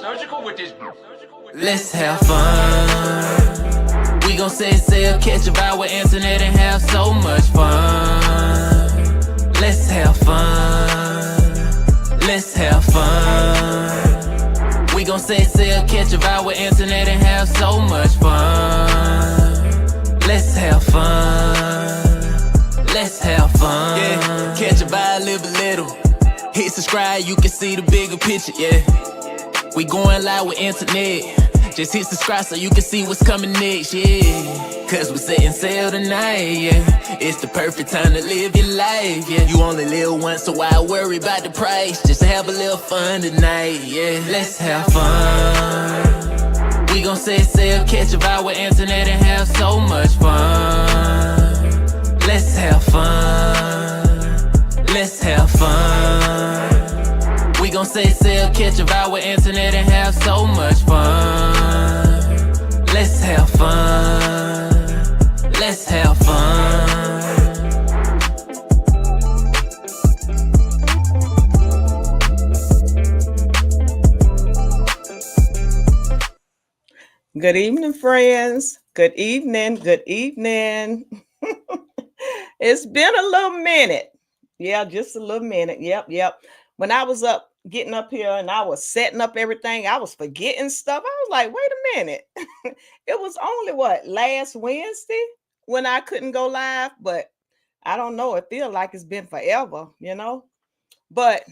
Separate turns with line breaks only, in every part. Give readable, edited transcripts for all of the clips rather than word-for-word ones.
Surgical with this.
Let's have fun. We gon' set sail, catch a vibe with internet and have so much fun. Let's have fun. Let's have fun. We gon' set sail, catch a vibe with internet and have so much fun. Let's have fun. Let's have fun. Yeah, catch a vibe, live a little. Hit subscribe, you can see the bigger picture, yeah. We going live with internet. Just hit subscribe so you can see what's coming next, yeah. Cause we setting sail tonight, yeah. It's the perfect time to live your life, yeah. You only live once, so why worry about the price? Just have a little fun tonight, yeah. Let's have fun. We gon' set sail, catch a vibe with internet and have so much fun. Let's have fun. Let's have fun. We gon' set sail, catch a vibe with internet and have so much fun. Let's have fun. Let's have fun.
Good evening, friends. Good evening. Good evening. It's been a little minute. Yeah, just a little minute. Yep. When I was getting up here and I was setting up everything, I was forgetting stuff. I was like, wait a minute. It was only last Wednesday when I couldn't go live, but I don't know. It feels like it's been forever, But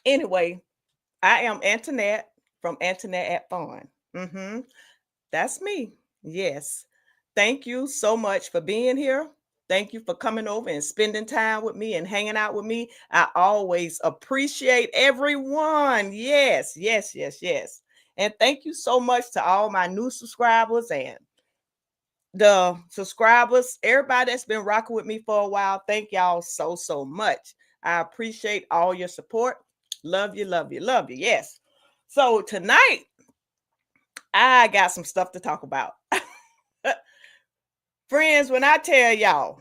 anyway, I am Antoinette from Antoinette at Fun. That's me. Yes. Thank you so much for being here. Thank you for coming over and spending time with me and hanging out with me. I always appreciate everyone. Yes. And thank you so much to all my new subscribers and the subscribers, everybody that's been rocking with me for a while. Thank y'all so much. I appreciate all your support. Love you. Yes. So tonight, I got some stuff to talk about. Friends, when I tell y'all,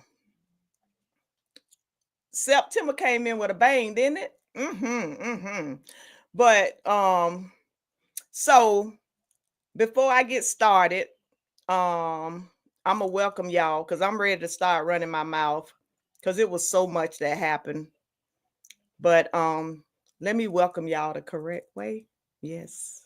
September came in with a bang, didn't it? But so before I get started, I'm gonna welcome y'all because I'm ready to start running my mouth because it was so much that happened. But let me welcome y'all the correct way. Yes.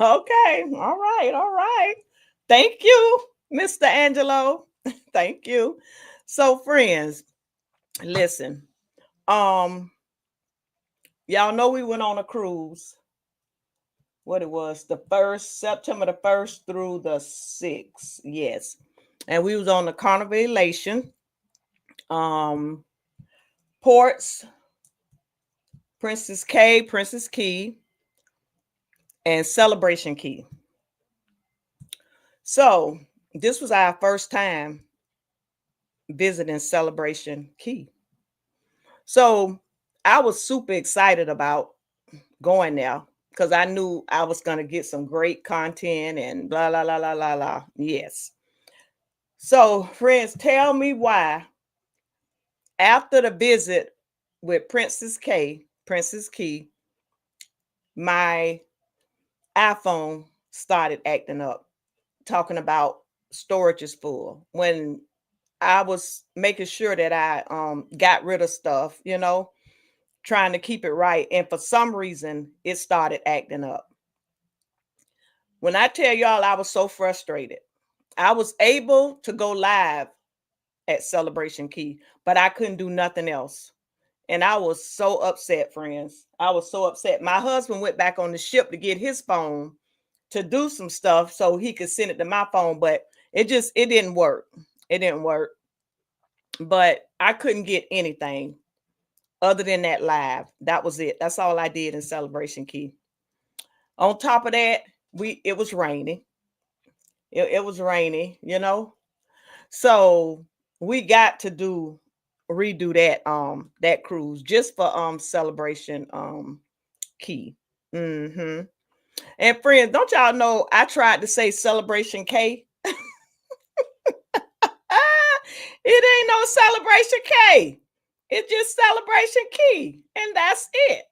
Okay. All right. Thank you, Mr. Angelo. Thank you. So, friends, listen. Y'all know we went on a cruise. What it was, September the 1st through the 6th. Yes. And we was on the Carnival Elation. Ports, Princess Key, and Celebration Key. So this was our first time visiting Celebration Key. So I was super excited about going there because I knew I was going to get some great content and blah, blah, blah, blah, blah, blah. Yes. So friends, tell me why after the visit with Princess Key, my iPhone started acting up, talking about storage is full. When I was making sure that I got rid of stuff, trying to keep it right. And for some reason, it started acting up. When I tell y'all I was so frustrated, I was able to go live at Celebration Key, but I couldn't do nothing else. And I was so upset, friends. I was so upset. My husband went back on the ship to get his phone to do some stuff so he could send it to my phone, but it didn't work. It didn't work. But I couldn't get anything other than that live. That was it. That's all I did in Celebration Key. On top of that, it was raining. It was rainy, So we got to redo that cruise just for Celebration Key. Mm-hmm. And friends, don't y'all know I tried to say Celebration K? It ain't no Celebration K. It's just Celebration Key. And that's it.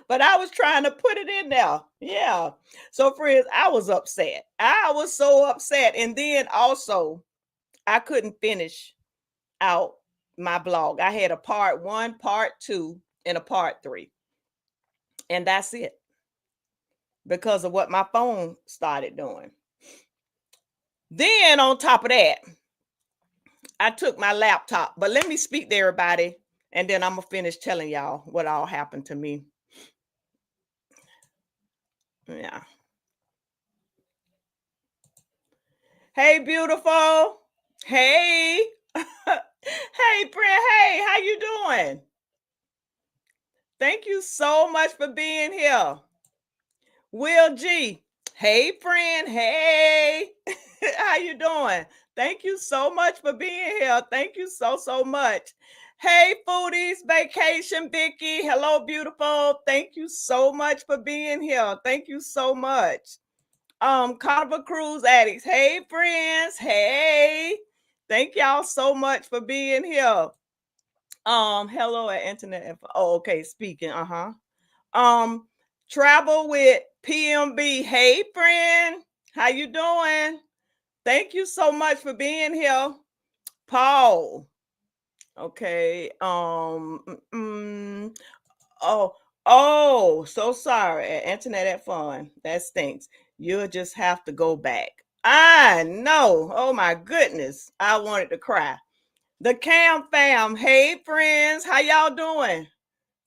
But I was trying to put it in there. Yeah. So friends, I was upset. I was so upset. And then also, I couldn't finish out my blog. I had a part 1, part 2, and a part 3. And that's it. Because of what my phone started doing. Then on top of that, I took my laptop. But let me speak to everybody, and then I'm going to finish telling y'all what all happened to me. Yeah. Hey, beautiful. Hey. Hey, Brent. Hey, how you doing? Thank you so much for being here. Will G. Hey, friend. Hey. How you doing? Thank you so much for being here. Thank you so much. Hey, Foodies Vacation Vicky. Hello, beautiful. Thank you so much for being here. Thank you so much. Carnival Cruise Addicts. Hey, friends. Hey. Thank y'all so much for being here. Hello at Internet. Oh, okay. Speaking. Travel with PMB. Hey, friend. How you doing? Thank you so much for being here. Paul. Okay. So sorry. At Internet at Fun. That stinks. You'll just have to go back. I know. Oh my goodness. I wanted to cry. The Cam fam. Hey, friends. How y'all doing?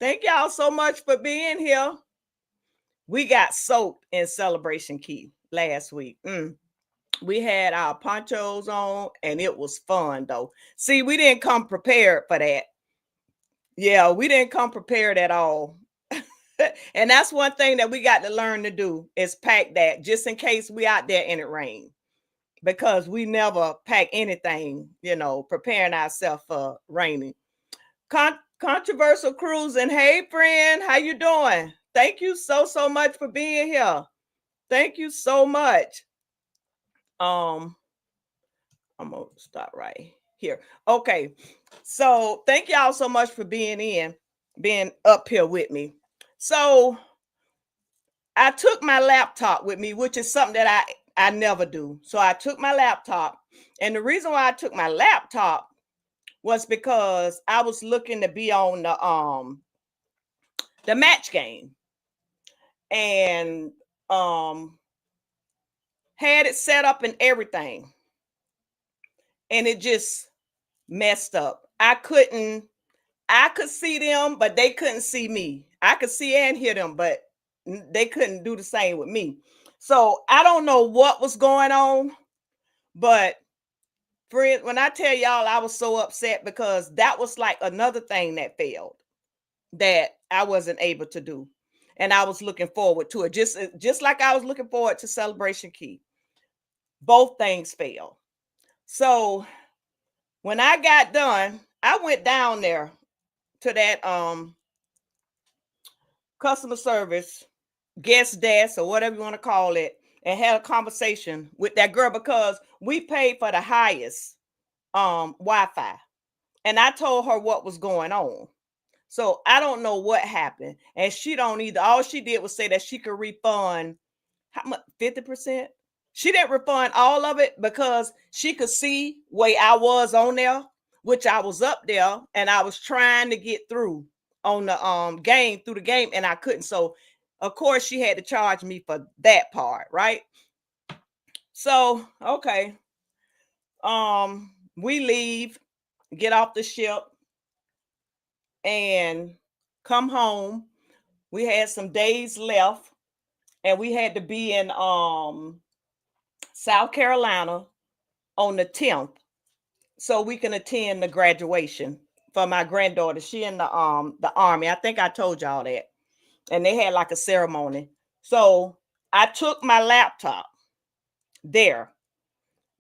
Thank y'all so much for being here. We got soaked in Celebration Key last week. We had our ponchos on, and it was fun, though. See, we didn't come prepared for that. Yeah, we didn't come prepared at all. And that's one thing that we got to learn to do is pack that just in case we out there and it rain. Because we never pack anything, preparing ourselves for raining. Controversial cruising. Hey, friend, how you doing? Thank you so much for being here. Thank you so much. I'm gonna stop right here. Okay, so thank y'all so much for being up here with me. So I took my laptop with me, which is something that I never do. So I took my laptop, and the reason why I took my laptop was because I was looking to be on the match game, and had it set up and everything, and it just messed up. I could see them, but they couldn't see me. I could see and hear them, but they couldn't do the same with me. So I don't know what was going on, but friends, when I tell y'all I was so upset because that was like another thing that failed that I wasn't able to do. And I was looking forward to it. Just like I was looking forward to Celebration Key. Both things failed. So when I got done, I went down there to that customer service guest desk or whatever you want to call it, and had a conversation with that girl because we paid for the highest Wi-Fi. And I told her what was going on. So I don't know what happened. And she don't either. All she did was say that she could refund how much? 50%. She didn't refund all of it because she could see where I was on there, which I was up there, and I was trying to get through on the game through the game, and I couldn't. So of course she had to charge me for that part, right? So okay. We leave, get off the ship. and come home. We had some days left, and we had to be in South Carolina on the 10th so we can attend the graduation for my granddaughter. She in the army. I think I told y'all that. And they had like a ceremony. So I took my laptop there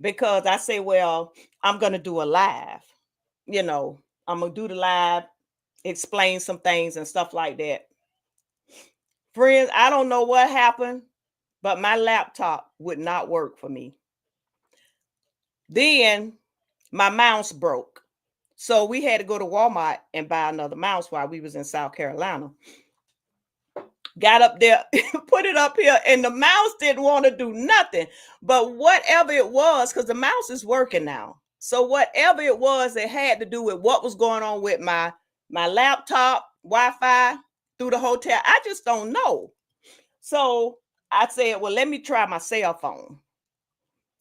because I say, well, I'm gonna do a live. You know, I'm gonna do the live, explain some things and stuff like that. Friends, I don't know what happened, but my laptop would not work for me. Then my mouse broke. So we had to go to Walmart and buy another mouse while we was in South Carolina. Got up there, put it up here, and the mouse didn't want to do nothing. But whatever it was, because the mouse is working now. So whatever it was, it had to do with what was going on with my laptop, Wi-Fi through the hotel. I just don't know. So I said, well, let me try my cell phone.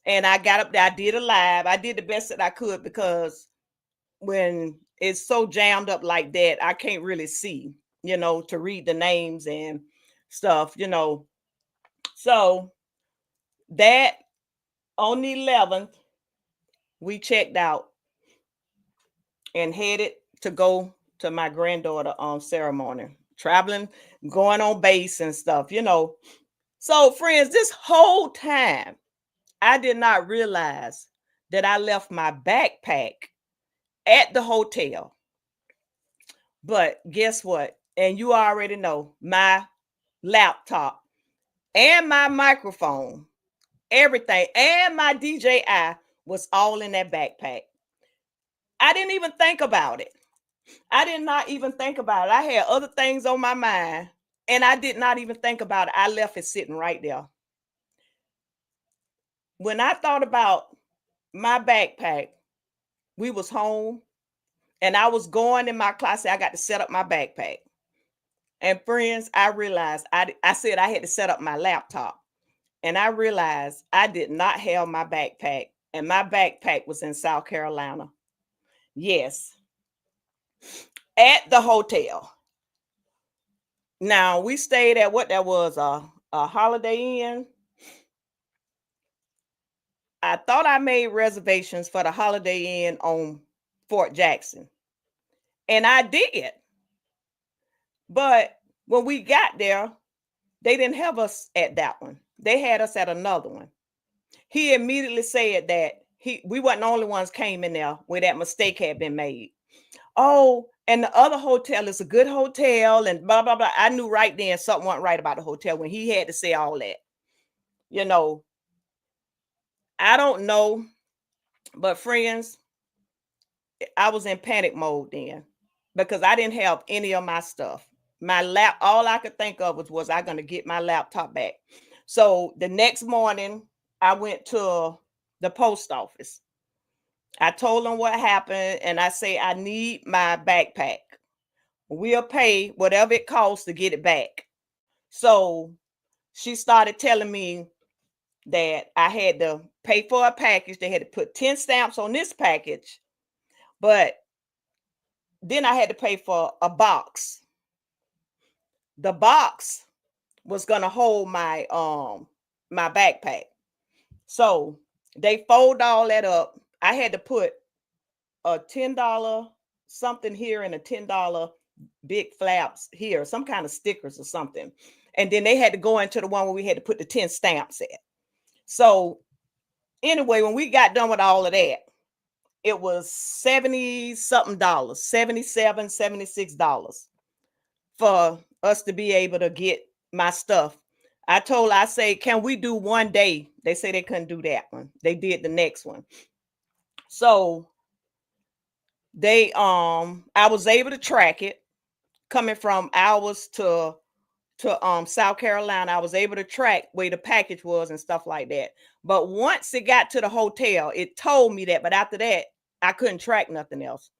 And I got up there, I did a live. I did the best that I could because when it's so jammed up like that, I can't really see, to read the names and stuff, So that on the 11th, we checked out and headed to go to my granddaughter ceremony, traveling, going on base and stuff, So friends, this whole time, I did not realize that I left my backpack at the hotel. But guess what? And you already know, my laptop and my microphone, everything, and my DJI was all in that backpack. I didn't even think about it. I did not even think about it. I had other things on my mind, and I did not even think about it. I left it sitting right there. When I thought about my backpack, we was home, and I was going in my closet. I got to set up my backpack. And friends, I realized I said I had to set up my laptop. And I realized I did not have my backpack. And my backpack was in South Carolina. Yes. At the hotel. Now we stayed at what that was, a Holiday Inn. I thought I made reservations for the Holiday Inn on Fort Jackson. And I did. But when we got there, they didn't have us at that one. They had us at another one. He immediately said that we weren't the only ones came in there where that mistake had been made. Oh, and the other hotel is a good hotel and blah, blah, blah. I knew right then something wasn't right about the hotel when he had to say all that. I don't know, but friends, I was in panic mode then because I didn't have any of my stuff. All I could think of was I going to get my laptop back? So the next morning, I went to the post office. I told them what happened, and I say, I need my backpack. We'll pay whatever it costs to get it back. So she started telling me that I had to pay for a package. They had to put 10 stamps on this package, but then I had to pay for a box. The box was going to hold my my backpack. So they fold all that up. I had to put a $10 something here and a $10 big flaps here, some kind of stickers or something. And then they had to go into the one where we had to put the 10 stamps at. So anyway, when we got done with all of that, it was 70 something dollars, $77, $76 for us to be able to get my stuff. I say, can we do one day? They say they couldn't do that one. They did the next one. So I was able to track it coming from ours to South Carolina. I was able to track where the package was and stuff like that. But once it got to the hotel, it told me that. But after that, I couldn't track nothing else.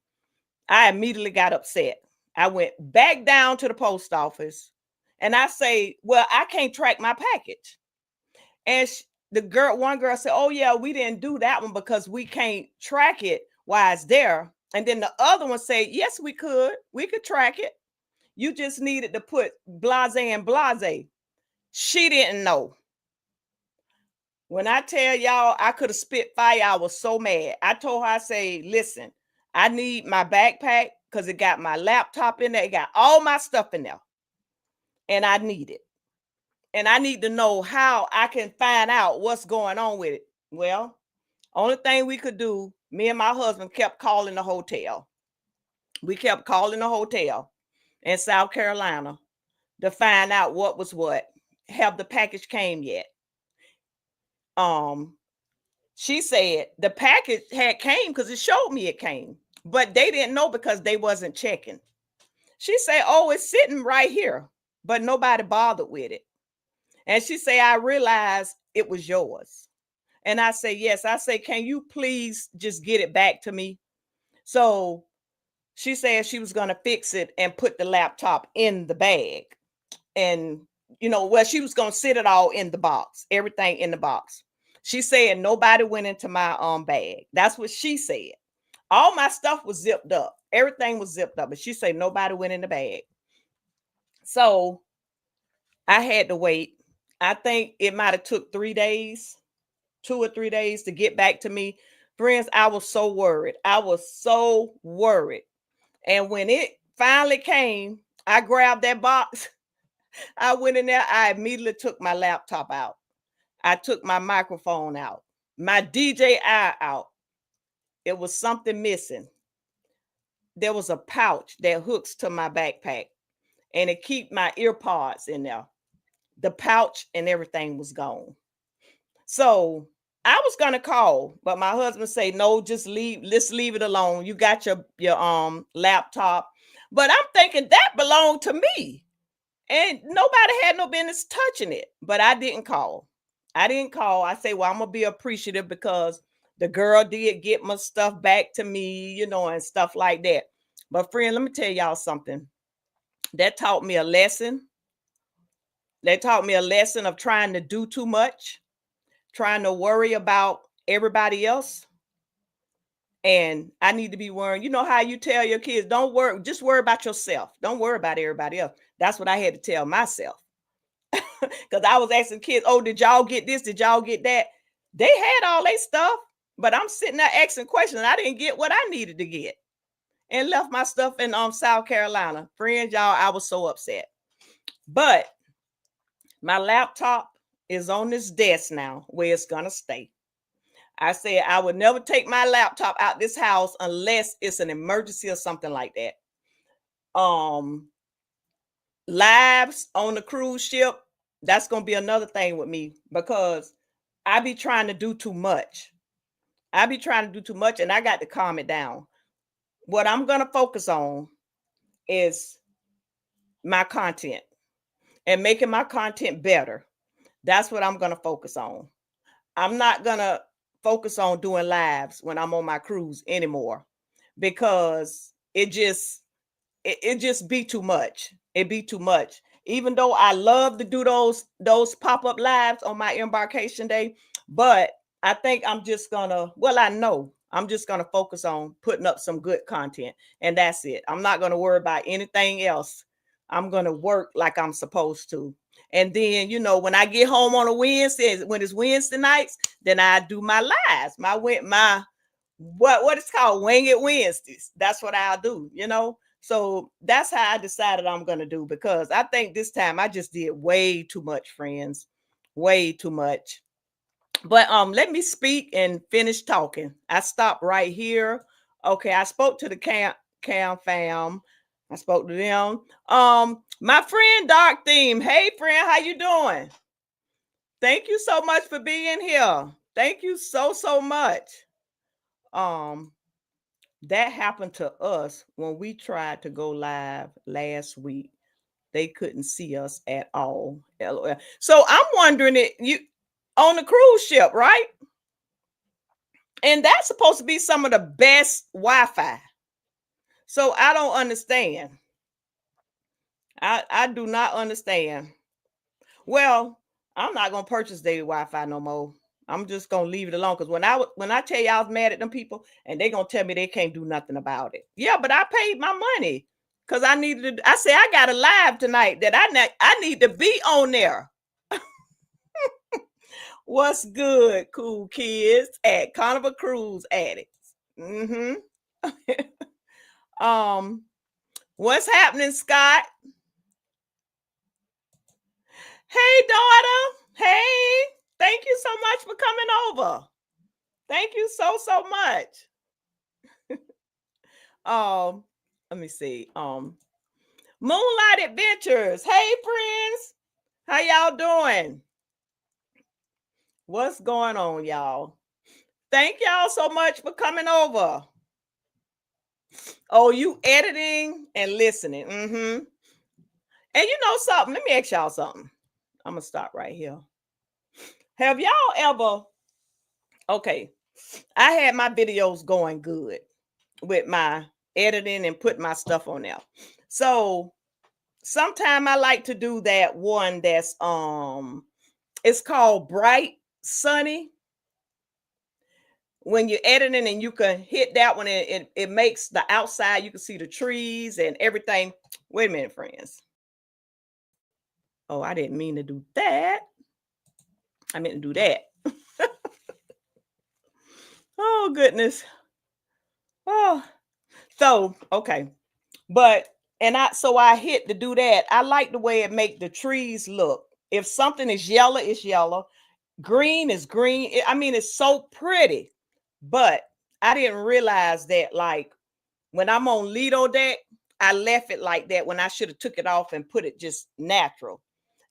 I immediately got upset. I went back down to the post office and I say, well, I can't track my package. And one girl said, oh yeah, we didn't do that one because we can't track it while it's there. And then the other one say, yes, we could track it. You just needed to put blase and blase. She didn't know. When I tell y'all I could have spit fire, I was so mad. I told her, I say, listen, I need my backpack because it got my laptop in there. It got all my stuff in there. And I need it. And I need to know how I can find out what's going on with it. Well, only thing we could do, me and my husband kept calling the hotel. We kept calling the hotel in South Carolina to find out what was what. Have the package came yet? She said the package had came because it showed me it came, but they didn't know because they wasn't checking. She said, oh, it's sitting right here, but nobody bothered with it. And she said, I realized it was yours. And I say, yes. I say, can you please just get it back to me? So she said she was going to fix it and put the laptop in the bag. And, well, she was going to sit it all in the box, everything in the box. She said nobody went into my bag. That's what she said. All my stuff was zipped up. Everything was zipped up. But she said nobody went in the bag. So I had to wait. I think it might have took 3 days, 2 or 3 days to get back to me. Friends, I was so worried. I was so worried. And when it finally came, I grabbed that box. I went in there. I immediately took my laptop out. I took my microphone out, my DJI out. It was something missing. There was a pouch that hooks to my backpack, and it keep my ear pods in there. The pouch and everything was gone. So I was gonna call, but my husband said, no, just leave. Let's leave it alone. You got your laptop. But I'm thinking that belonged to me. And nobody had no business touching it. But I didn't call. I say, well, I'm gonna be appreciative because the girl did get my stuff back to me, and stuff like that. But friend, let me tell y'all something. That taught me a lesson. They taught me a lesson of trying to do too much, trying to worry about everybody else. And I need to be worrying. You know how you tell your kids, don't worry, just worry about yourself. Don't worry about everybody else. That's what I had to tell myself. Because I was asking kids, oh, did y'all get this? Did y'all get that? They had all their stuff, but I'm sitting there asking questions. I didn't get what I needed to get and left my stuff in South Carolina. Friends, y'all, I was so upset. But my laptop is on this desk now where it's going to stay. I said I would never take my laptop out this house unless it's an emergency or something like that. Lives on the cruise ship, that's going to be another thing with me because I be trying to do too much. And I got to calm it down. What I'm going to focus on is my content and making my content better. That's what I'm going to focus on. I'm not going to focus on doing lives when I'm on my cruise anymore because it just be too much. It be too much. Even though I love to do those pop-up lives on my embarkation day, but I think I'm just gonna, I know I'm just gonna focus on putting up some good content, and that's it. I'm not gonna worry about anything else. I'm gonna work like I'm supposed to. And then, when I get home on a Wednesday, when it's Wednesday nights, then I do my lives, my what it's called, Wing It Wednesdays. That's what I'll do, So that's how I decided I'm going to do, because I think this time I just did way too much, friends, way too much. But let me speak and finish talking. I stopped right here. Okay, I spoke to the cam fam. I spoke to them. My friend Dark Theme. Hey, friend, how you doing? Thank you so much for being here. Thank you so much. That happened to us when we tried to go live last week. They couldn't see us at all. LOL. So I'm wondering, you on the cruise ship, right? And that's supposed to be some of the best Wi-Fi. So I don't understand. I do not understand. Well, I'm not gonna purchase daily Wi-Fi no more. I'm just gonna leave it alone. Because when I tell you I was mad at them people, and they gonna tell me they can't do nothing about it. Yeah, but I paid my money because I needed to. I say I got a live tonight that I need to be on there. What's good, cool kids at Carnival Cruise Addicts? What's happening, Scott? Hey, daughter. Hey, thank you so much for coming over. Thank you so much. Let me see. Moonlight Adventures. Hey, friends. How y'all doing? What's going on, y'all? Thank y'all so much for coming over. Oh, you editing and listening. And you know something? Let me ask y'all something. I'm gonna stop right here. Have y'all ever? Okay, I had my videos going good with my editing and putting my stuff on there. So sometime I like to do that one that's it's called Bright Sunny. When you're editing and you can hit that one, and it makes the outside, you can see the trees and everything. Wait a minute, friends. Oh, I didn't mean to do that. I meant to do that. Oh, goodness. Oh, so, okay. But, so I hit to do that. I like the way it make the trees look. If something is yellow, it's yellow. Green is green. I mean, it's so pretty. But I didn't realize that, like, when I'm on Lido deck, I left it like that when I should have took it off and put it just natural.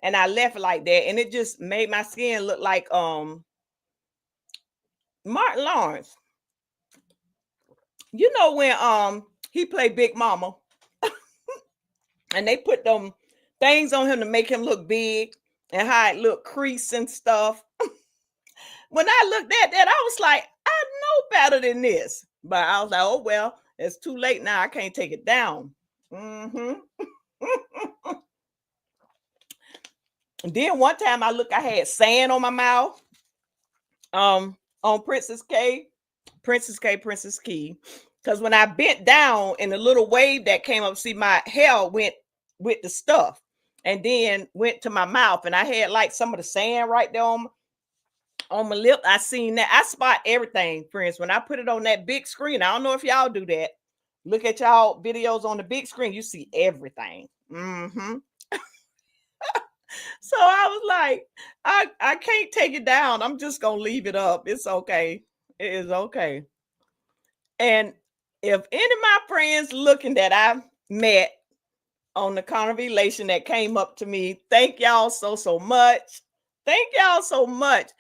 And I left it like that, and it just made my skin look like Martin Lawrence. You know when he played Big Mama and they put them things on him to make him look big and how it looked crease and stuff. When I looked at that, I was like, I know better than this. But I was like, oh, well, it's too late now. I can't take it down. Then one time I had sand on my mouth on Princess Key. Because when I bent down and the little wave that came up, see, my hair went with the stuff and then went to my mouth, and I had like some of the sand right there on my lip. I seen that. I spot everything, friends. When I put it on that big screen, I don't know if y'all do that. Look at y'all videos on the big screen. You see everything. So I was like, I can't take it down. I'm just going to leave it up. It's okay. It is okay. And if any of my friends looking that I met on the conversation that came up to me, thank y'all so much. Thank y'all so much.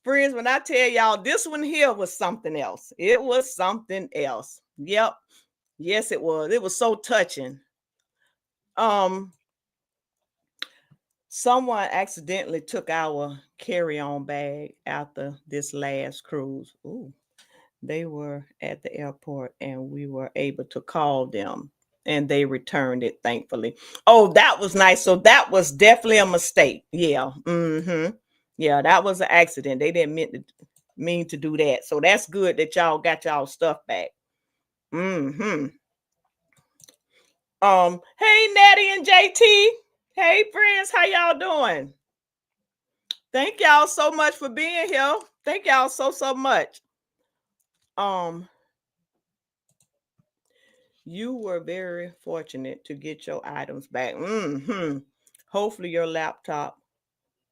Friends, when I tell y'all this one here was something else. It was something else. Yep. Yes, it was. It was so touching. Someone accidentally took our carry-on bag after this last cruise. Ooh, they were at the airport and we were able to call them and they returned it, thankfully. Oh, that was nice. So that was definitely a mistake. Yeah. Yeah, that was an accident. They didn't mean to do that. So that's good that y'all got y'all stuff back. Hey, Natty and JT. Hey, friends, how y'all doing? Thank y'all so much for being here. Thank y'all so much. You were very fortunate to get your items back. Hopefully your laptop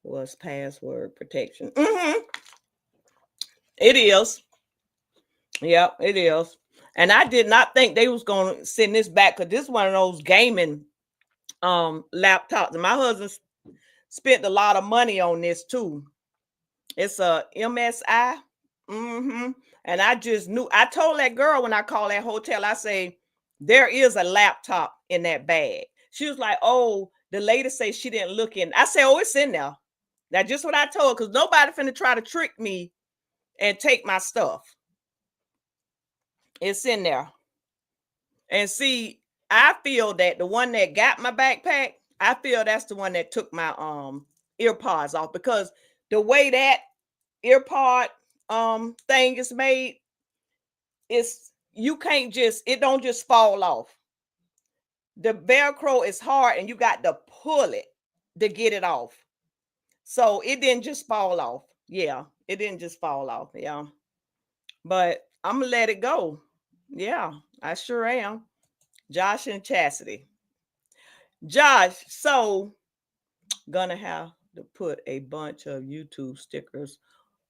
was password protection. It is. Yep, it is. And I did not think they was going to send this back, because this is one of those gaming laptops. And my husband spent a lot of money on this too. It's a MSI. And I just knew. I told that girl when I called that hotel, I say, there is a laptop in that bag. She was like, oh, the lady says she didn't look in. I said, oh, it's in there. That's just what I told, because nobody finna try to trick me and take my stuff. It's in there. And see, I feel that the one that got my backpack, I feel that's the one that took my ear pods off, because the way that earpod thing is made, you can't just, it don't just fall off. The Velcro is hard and you got to pull it to get it off. So it didn't just fall off. Yeah, it didn't just fall off. Yeah. But I'm gonna let it go. Yeah, I sure am. Josh and Chastity. Josh, so gonna have to put a bunch of YouTube stickers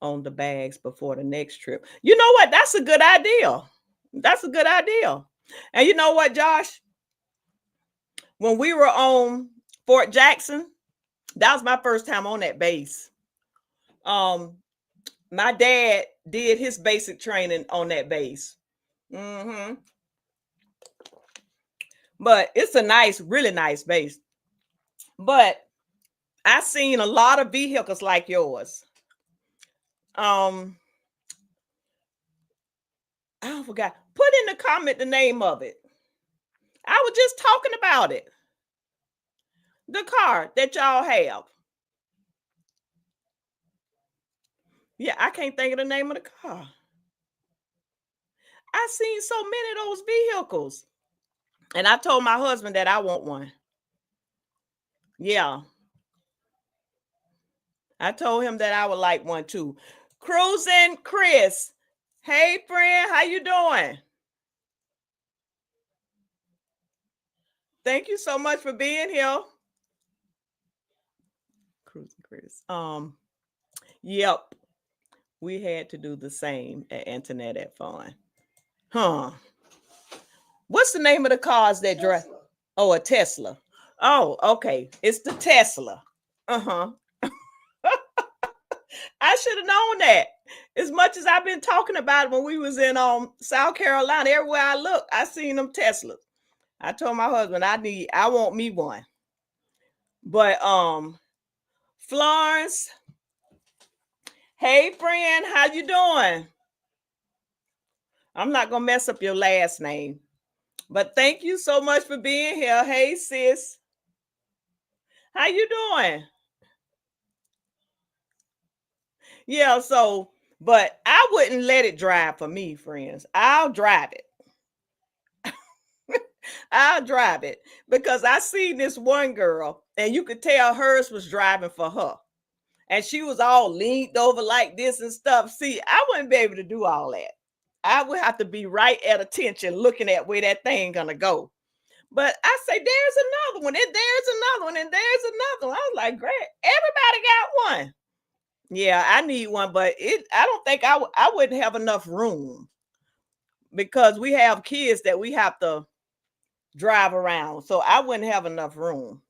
on the bags before the next trip. You know what? That's a good idea. That's a good idea. And you know what, Josh? When we were on Fort Jackson, that was my first time on that base. My dad did his basic training on that base. But it's a nice, really nice base. But I seen a lot of vehicles like yours. I forgot. Put in the comment the name of it. I was just talking about it. The car that y'all have. Yeah, I can't think of the name of the car. I seen so many of those vehicles. And I told my husband that I want one. Yeah. I told him that I would like one too. Cruising Chris. Hey friend, how you doing? Thank you so much for being here. Cruising Chris. Yep. We had to do the same at Internet at Fun. Huh. What's the name of the cars that drive? Oh, a Tesla. Oh, okay. It's the Tesla. Uh-huh. I should have known that. As much as I've been talking about it when we was in South Carolina, everywhere I look, I seen them Teslas. I told my husband I want me one. But Florence, hey friend, how you doing? I'm not gonna mess up your last name, but thank you so much for being here. Hey sis, how you doing? Yeah, so but I wouldn't let it drive for me, friends. I'll drive it. I'll drive it because I seen this one girl and you could tell hers was driving for her. And she was all leaned over like this and stuff. See, I wouldn't be able to do all that. I would have to be right at attention looking at where that thing gonna go. But I say, there's another one, and there's another one, and there's another one. I was like, great, everybody got one. Yeah, I need one, but I don't think I wouldn't have enough room because we have kids that we have to drive around. So I wouldn't have enough room.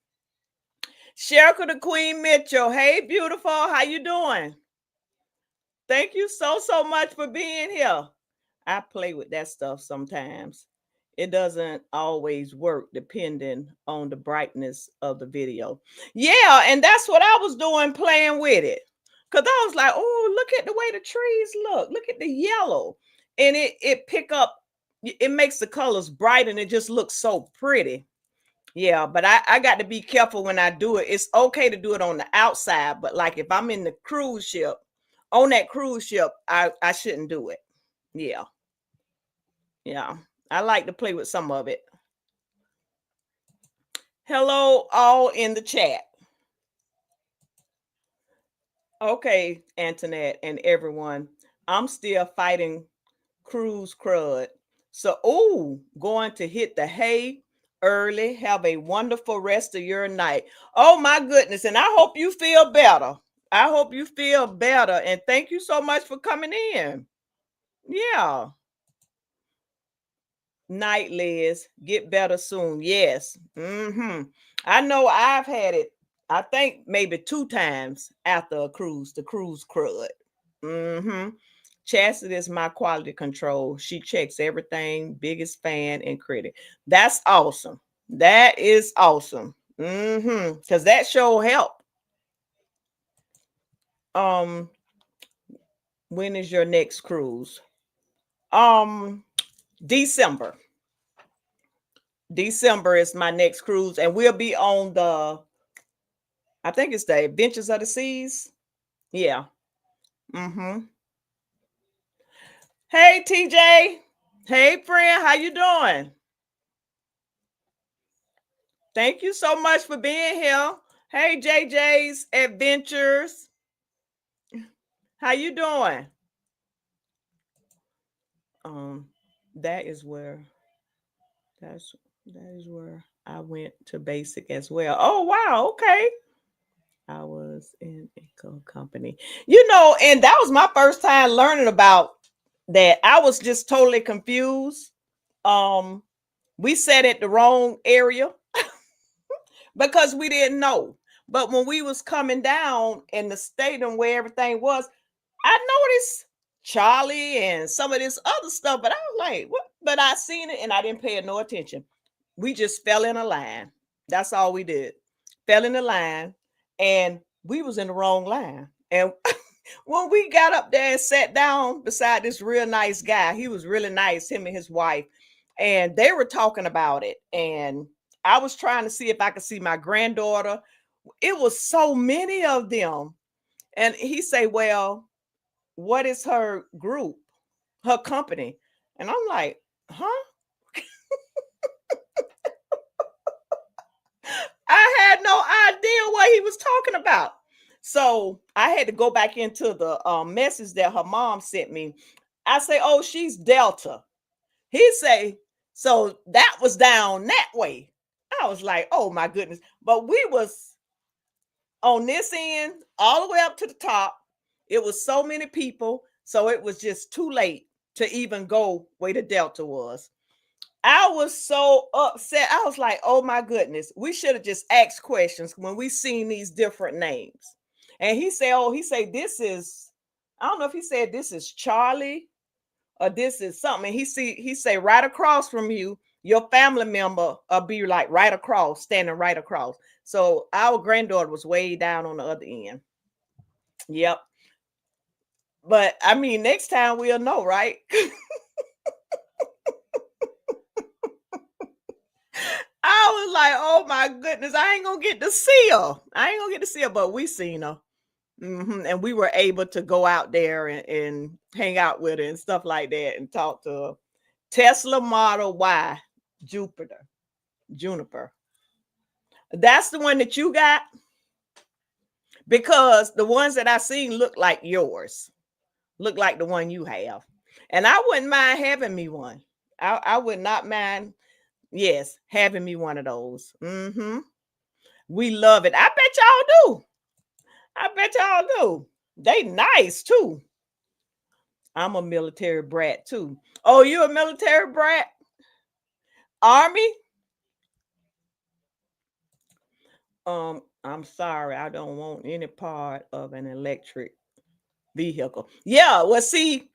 Sherika the Queen Mitchell. Hey, beautiful. How you doing? Thank you so much for being here. I play with that stuff sometimes. It doesn't always work depending on the brightness of the video. Yeah, and that's what I was doing, playing with it. Because I was like, oh, look at the way the trees look. Look at the yellow. And it pick up, it makes the colors bright and it just looks so pretty. Yeah, but I got to be careful when I do it. It's okay to do it on the outside, but like if I'm in the cruise ship, on that cruise ship, I shouldn't do it. Yeah. Yeah. I like to play with some of it. Hello, all in the chat. Okay, Antoinette and everyone. I'm still fighting cruise crud. So, going to hit the hay early. Have a wonderful rest of your night. Oh my goodness. And I hope you feel better. I hope you feel better. And thank you so much for coming in. Yeah. Night, Liz. Get better soon. Yes. I know I've had it, I think maybe 2 times after a cruise, the cruise crud. Chastity is my quality control. She checks everything, biggest fan and critic. That's awesome. That is awesome. Because that show help. When is your next cruise? December. December is my next cruise, and we'll be on I think it's the Adventures of the Seas. Yeah. Mm-hmm. Hey, TJ. Hey, friend. How you doing? Thank you so much for being here. Hey, JJ's Adventures. How you doing? Um, that is where that's that is where I went to basic as well. Oh wow, okay. I was in a company. And that was my first time learning about that. I was just totally confused. Um, we sat at the wrong area because we didn't know. But when we was coming down in the stadium where everything was, I noticed Charlie and some of this other stuff, but I was like, what? But I seen it and I didn't pay it no attention. We just fell in a line. That's all we did. Fell in the line and we was in the wrong line. And when we got up there and sat down beside this real nice guy, he was really nice, him and his wife, and they were talking about it. And I was trying to see if I could see my granddaughter. It was so many of them. And he say, well, what is her group, her company? And I'm like, huh? I had no idea what he was talking about. So I had to go back into the message that her mom sent me. I say, oh, she's Delta. He say, so that was down that way. I was like, oh my goodness. But we was on this end all the way up to the top. It was so many people. So it was just too late to even go where the Delta was. I was so upset. I was like, oh my goodness, we should have just asked questions when we seen these different names. And he said, oh, this is, I don't know if he said this is Charlie or this is something. And he say right across from you, your family member be like right across, standing right across. So our granddaughter was way down on the other end. Yep. But I mean, next time we'll know, right? I was like, oh my goodness, I ain't gonna get to see her. I ain't gonna get to see her, but we seen her. And we were able to go out there and hang out with her and stuff like that and talk to her. Tesla Model Y, Juniper. That's the one that you got, because the ones that I seen look like yours, look like the one you have. And I wouldn't mind having me one. I would not mind, yes, having me one of those. We love it. I bet y'all do. I bet y'all do. They nice too. I'm a military brat too. Oh, you a military brat? Army? I'm sorry, I don't want any part of an electric vehicle. Yeah, well, see,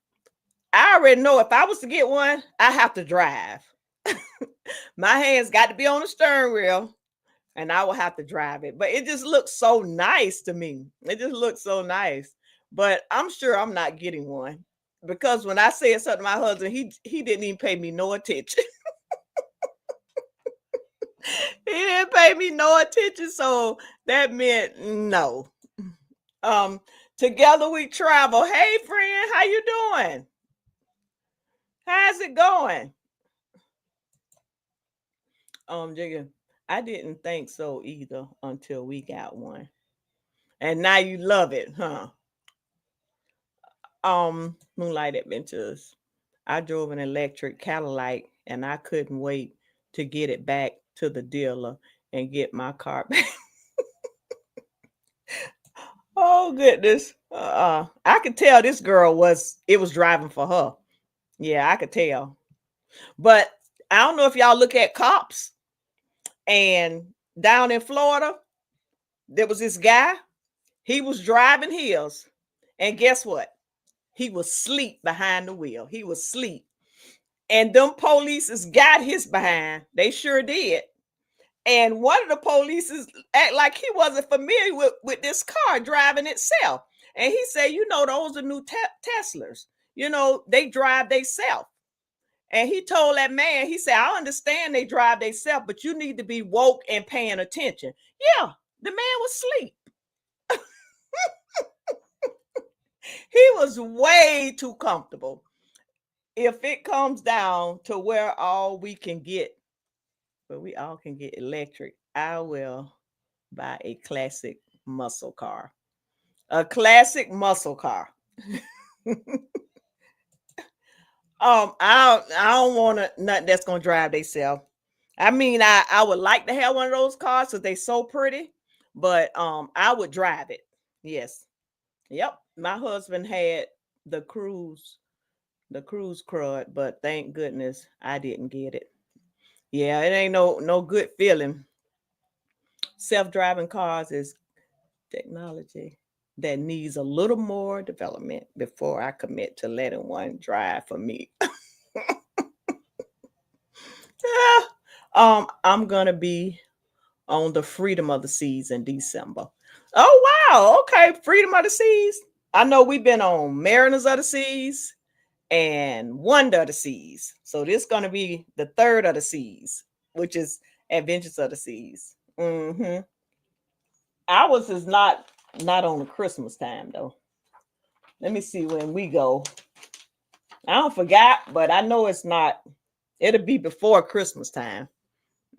I already know if I was to get one, I have to drive. My hands got to be on the steering wheel and I will have to drive it. But it just looks so nice to me. It just looks so nice. But I'm sure I'm not getting one, because when I said something to my husband, he didn't even pay me no attention. He didn't pay me no attention, so that meant no. Um, Together we travel. Hey, friend, how you doing? How's it going? Jigga, I didn't think so either until we got one, and now you love it, huh? Moonlight Adventures. I drove an electric Cadillac, and I couldn't wait to get it back to the dealer and get my car back. Oh goodness. I could tell this girl was driving for her. Yeah, I could tell. But I don't know if y'all look at Cops, and down in Florida, there was this guy. He was driving his, and guess what? He was asleep behind the wheel. He was asleep. And them polices got his behind. They sure did. And one of the polices act like he wasn't familiar with this car driving itself. And he said, those are new Teslas. They drive themselves. And he told that man, he said, I understand they drive themselves, but you need to be woke and paying attention. Yeah, the man was asleep. He was way too comfortable. If it comes down to where all we can get, where we all can get electric, I will buy a classic muscle car. A classic muscle car. I don't want nothing that's gonna drive themselves. I mean, I would like to have one of those cars because they're so pretty, but I would drive it. Yes. Yep. My husband had the cruise crud, but thank goodness I didn't get it. Yeah, it ain't no good feeling. Self-driving cars is technology that needs a little more development before I commit to letting one drive for me. I'm gonna be on the Freedom of the Seas in December. Oh wow, okay, Freedom of the Seas. I know we've been on Mariners of the Seas and Wonder of the Seas. So this is gonna be the third of the seas, which is Adventures of the Seas. Ours is not on the Christmas time though. Let me see when we go. I don't forgot, but I know it's not. It'll be before Christmas time.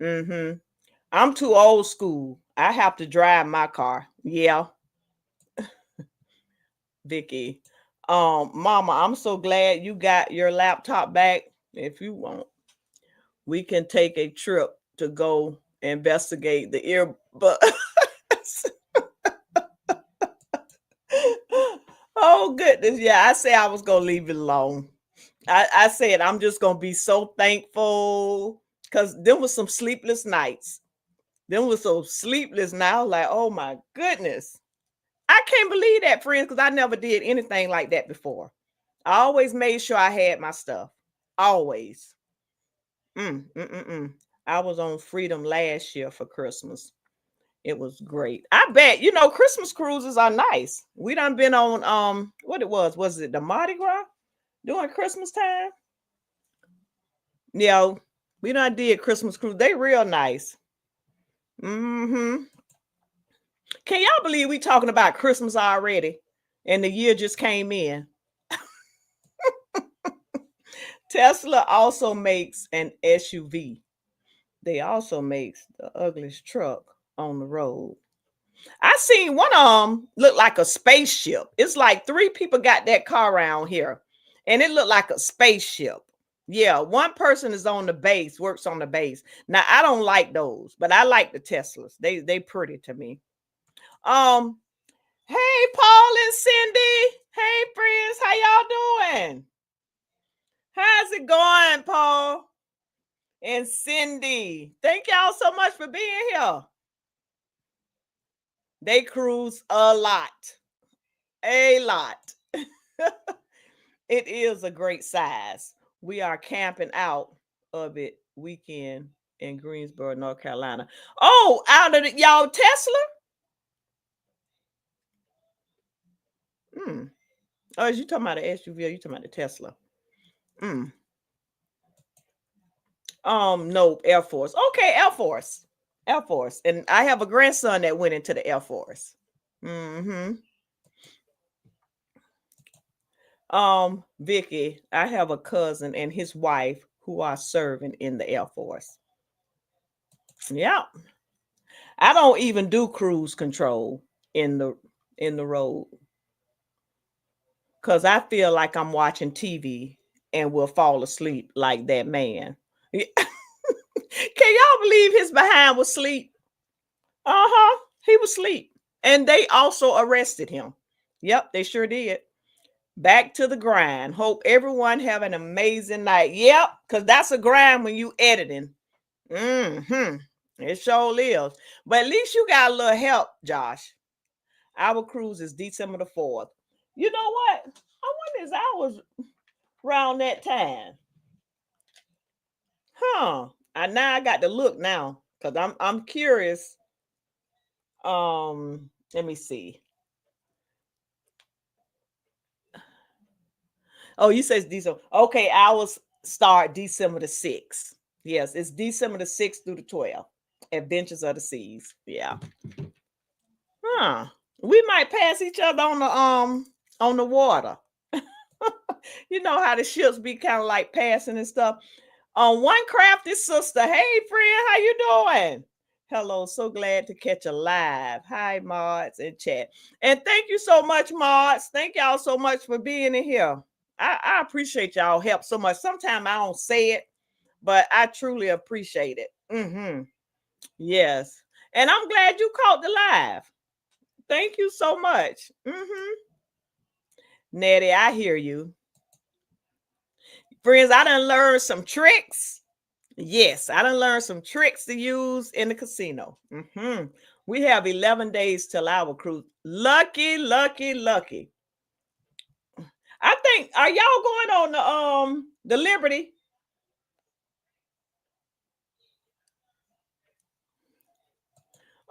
I'm too old school. I have to drive my car. Yeah, Vicky. Mama, I'm so glad you got your laptop back. If you want, we can take a trip to go investigate the earbuds. Oh goodness, yeah. I say I was gonna leave it alone. I said I'm just gonna be so thankful because there was some sleepless nights. Them was so sleepless now. Like, oh my goodness. I can't believe that, friends, because I never did anything like that before. I always made sure I had my stuff. Always. I was on Freedom last year for Christmas. It was great. I bet Christmas cruises are nice. We done been on what it was it the Mardi Gras during Christmas time? Yeah, we done did Christmas cruise. They real nice. Can y'all believe we talking about Christmas already? And the year just came in. Tesla also makes an SUV. They also makes the ugliest truck on the road. I seen one of them look like a spaceship. It's like 3 people got that car around here, and it looked like a spaceship. Yeah, one person is on the base, works on the base. Now I don't like those, but I like the Teslas. They pretty to me. Um, hey Paul and Cindy. Hey friends, how y'all doing? How's it going, Paul and Cindy? Thank y'all so much for being here. They cruise a lot. A lot. It is a great size. We are camping out of it weekend in Greensboro, North Carolina. Oh, out of y'all Tesla? Oh, is you talking about the SUV or you talking about the Tesla? No, Air Force. Okay, Air Force. Air Force. And I have a grandson that went into the Air Force. Vicky, I have a cousin and his wife who are serving in the Air Force. Yeah. I don't even do cruise control in the road because I feel like I'm watching TV and will fall asleep like that man. Can y'all believe his behind was asleep? He was asleep. And they also arrested him. Yep, they sure did. Back to the grind. Hope everyone have an amazing night. Yep, because that's a grind when you editing. It sure is. But at least you got a little help, Josh. Our cruise is December the 4th. You know what? I wonder if I was around that time. And now I got to look now because I'm curious. Let me see. Oh, you say it's December. Okay, ours start December the 6th. Yes, it's December the 6th through the 12th. Adventures of the Seas. Yeah. We might pass each other on on the water. You know how the ships be kind of like passing and stuff. On one crafty sister, hey friend, how you doing? Hello, so glad to catch a live. Hi, mods and chat. And thank you so much, mods. Thank y'all so much for being in here. I appreciate y'all help so much. Sometimes I don't say it, but I truly appreciate it. Yes. And I'm glad you caught the live. Thank you so much. Nettie, I hear you. Friends, I done learned some tricks. Yes, I done learned some tricks to use in the casino. We have 11 days till our cruise. Lucky, lucky, lucky. I think, are y'all going on the Liberty?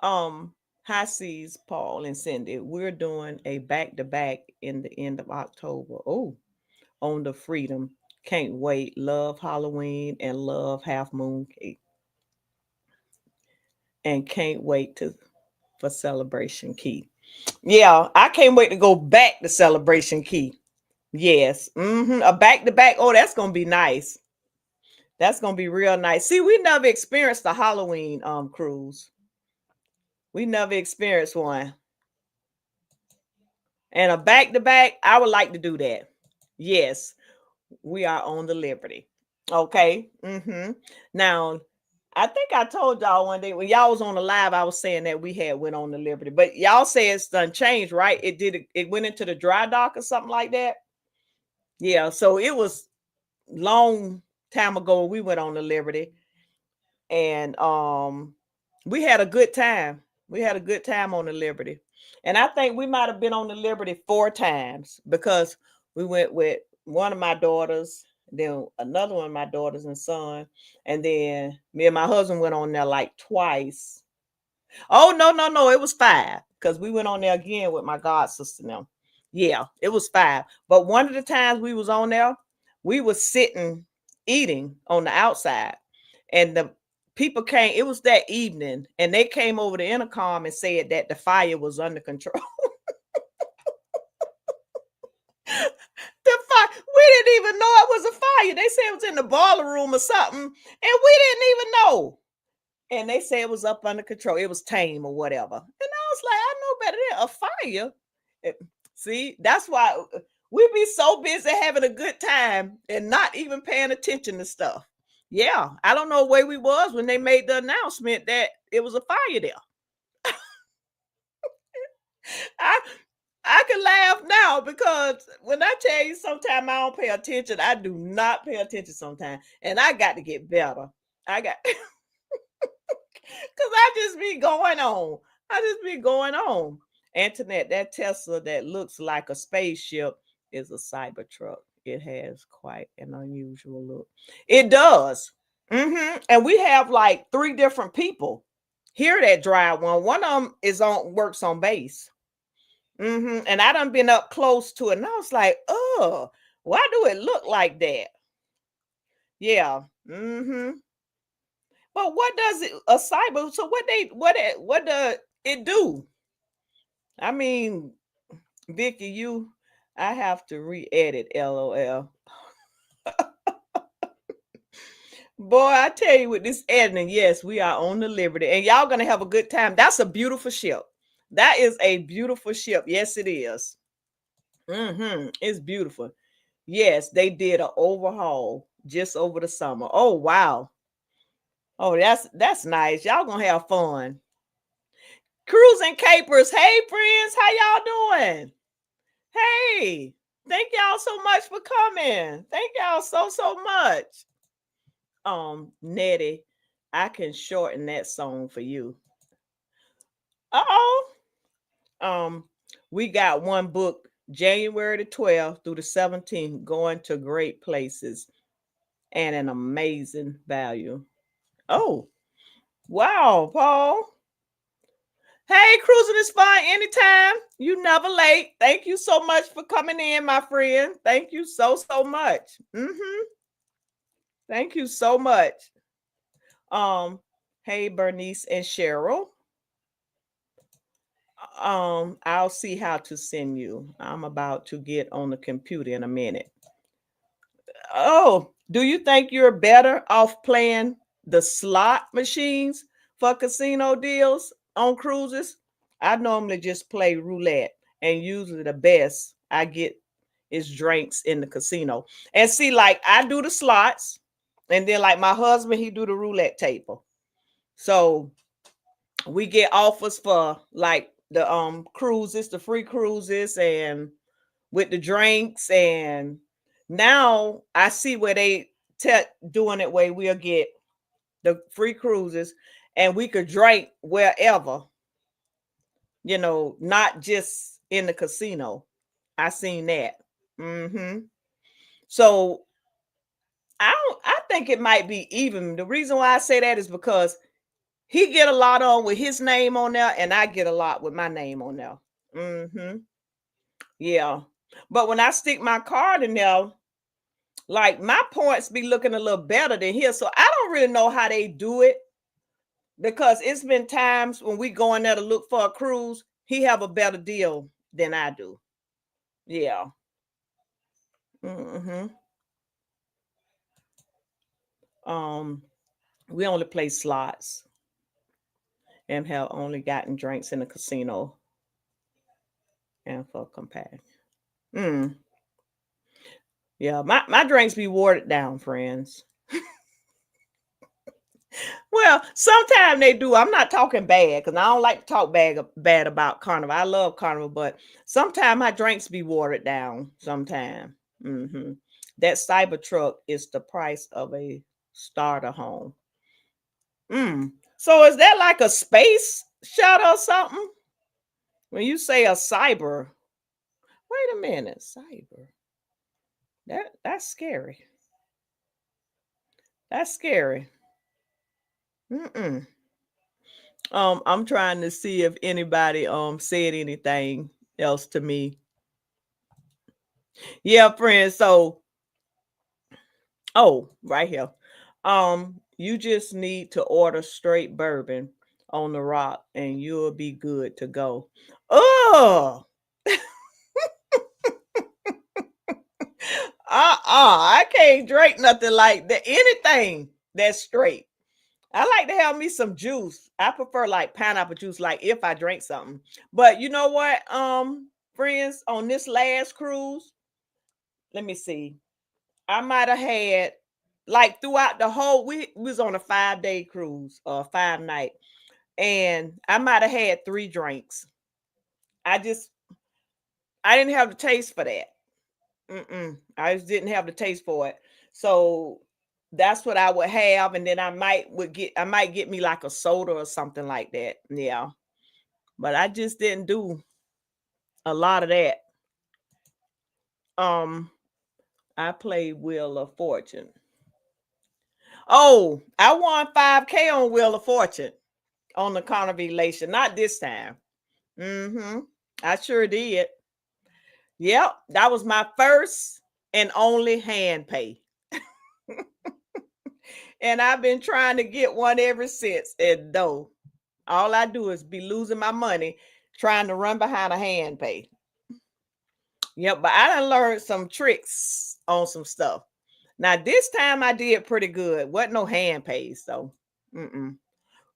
High Seas, Paul and Cindy. We're doing a back-to-back in the end of October. Oh, on the Freedom. Can't wait. Love Halloween and love Half Moon Cake. And can't wait for Celebration Key. Yeah, I can't wait to go back to Celebration Key. Yes. A back to back. Oh, that's gonna be nice. That's gonna be real nice. See, we never experienced the Halloween cruise. We never experienced one. And a back to back, I would like to do that. Yes, we are on the Liberty. Okay. Now, I think I told y'all one day when y'all was on the live, I was saying that we had went on the Liberty, but y'all say it's done changed, right? It went into the dry dock or something like that. Yeah, so it was long time ago we went on the Liberty, and we had a good time. We had a good time on the Liberty. And I think we might have been on the Liberty 4 times because we went with one of my daughters, then another one of my daughters and son, and then me and my husband went on there like twice. Oh, no, it was 5 because we went on there again with my god sister now. Yeah, it was 5. But one of the times we was on there, we was sitting eating on the outside, and the people came. It was that evening, and they came over the intercom and said that the fire was under control. The fire, we didn't even know it was a fire. They said it was in the boiler room or something, and we didn't even know. And they said it was up under control. It was tame or whatever. And I was like, I know better than a fire. See, that's why we be so busy having a good time and not even paying attention to stuff. Yeah, I don't know where we was when they made the announcement that it was a fire there. I I can laugh now because when I tell you sometimes I don't pay attention, I do not pay attention sometimes. And I got to get better. I got because I just be going on. I just be going on. Antoinette, that Tesla that looks like a spaceship is a Cybertruck. It has quite an unusual look. It does. And we have like 3 different people here that drive one. One of them works on base. And I done been up close to it, and I was like, oh, why do it look like that? Yeah. But what does it a cyber? So what does it do? I mean, Vicky, I have to re-edit. LOL. Boy, I tell you, with this editing, yes, we are on the Liberty, and y'all gonna have a good time. That's a beautiful ship. That is a beautiful ship. Yes, it is. It's beautiful. Yes, they did an overhaul just over the summer. Oh wow. Oh, that's nice. Y'all gonna have fun. Cruising capers. Hey friends, how y'all doing? Hey, thank y'all so much for coming. Thank y'all so much. Nettie, I can shorten that song for you. Uh-oh. We got one book January the 12th through the 17th, going to great places and an amazing value. Oh, wow, Paul. Hey, cruising is fun anytime. You never late. Thank you so much for coming in, my friend. Thank you so much. Thank you so much. Hey, Bernice and Cheryl. I'll see how to send you. I'm about to get on the computer in a minute. Oh, do you think you're better off playing the slot machines for casino deals on cruises? I normally just play roulette, and usually the best I get is drinks in the casino. And see, like I do the slots, and then like my husband, he do the roulette table. So we get offers for like the cruises, the free cruises, and with the drinks. And now I see where they doing it where we'll get the free cruises and we could drink wherever, not just in the casino. I seen that. So I think it might be even. The reason why I say that is because he get a lot on with his name on there, and I get a lot with my name on there. Yeah. But when I stick my card in there, like my points be looking a little better than his. So I don't really know how they do it, because it's been times when we go in there to look for a cruise, he have a better deal than I do. Yeah. Um, we only play slots and have only gotten drinks in the casino and for companion. Yeah, my drinks be watered down, friends. Well, sometimes they do. I'm not talking bad, because I don't like to talk bad about Carnival. I love Carnival, but sometimes my drinks be watered down. Sometimes. That cyber truck is the price of a starter home. So is that like a space shuttle or something? When you say a cyber, wait a minute, cyber. That's scary. That's scary. I'm trying to see if anybody said anything else to me. Yeah, friends. So, right here. You just need to order straight bourbon on the rock and you'll be good to go. Oh, I can't drink nothing like that. Anything that's straight. I like to have me some juice. I prefer like pineapple juice, like if I drink something. But you know what, friends, on this last cruise, let me see. I might have had like throughout the whole we was on a 5-day cruise or 5 night, and I might have had 3 drinks. I didn't have the taste for that. I just didn't have the taste for it. So that's what I would have, and then I might get me like a soda or something like that. Yeah. But I just didn't do a lot of that. I played Wheel of Fortune. Oh, I won 5K on Wheel of Fortune on the Carnivalation. Not this time. I sure did. Yep, that was my first and only hand pay. And I've been trying to get one ever since. And though all I do is be losing my money trying to run behind a hand pay. Yep, but I done learned some tricks on some stuff. Now this time I did pretty good. Wasn't no hand pays, so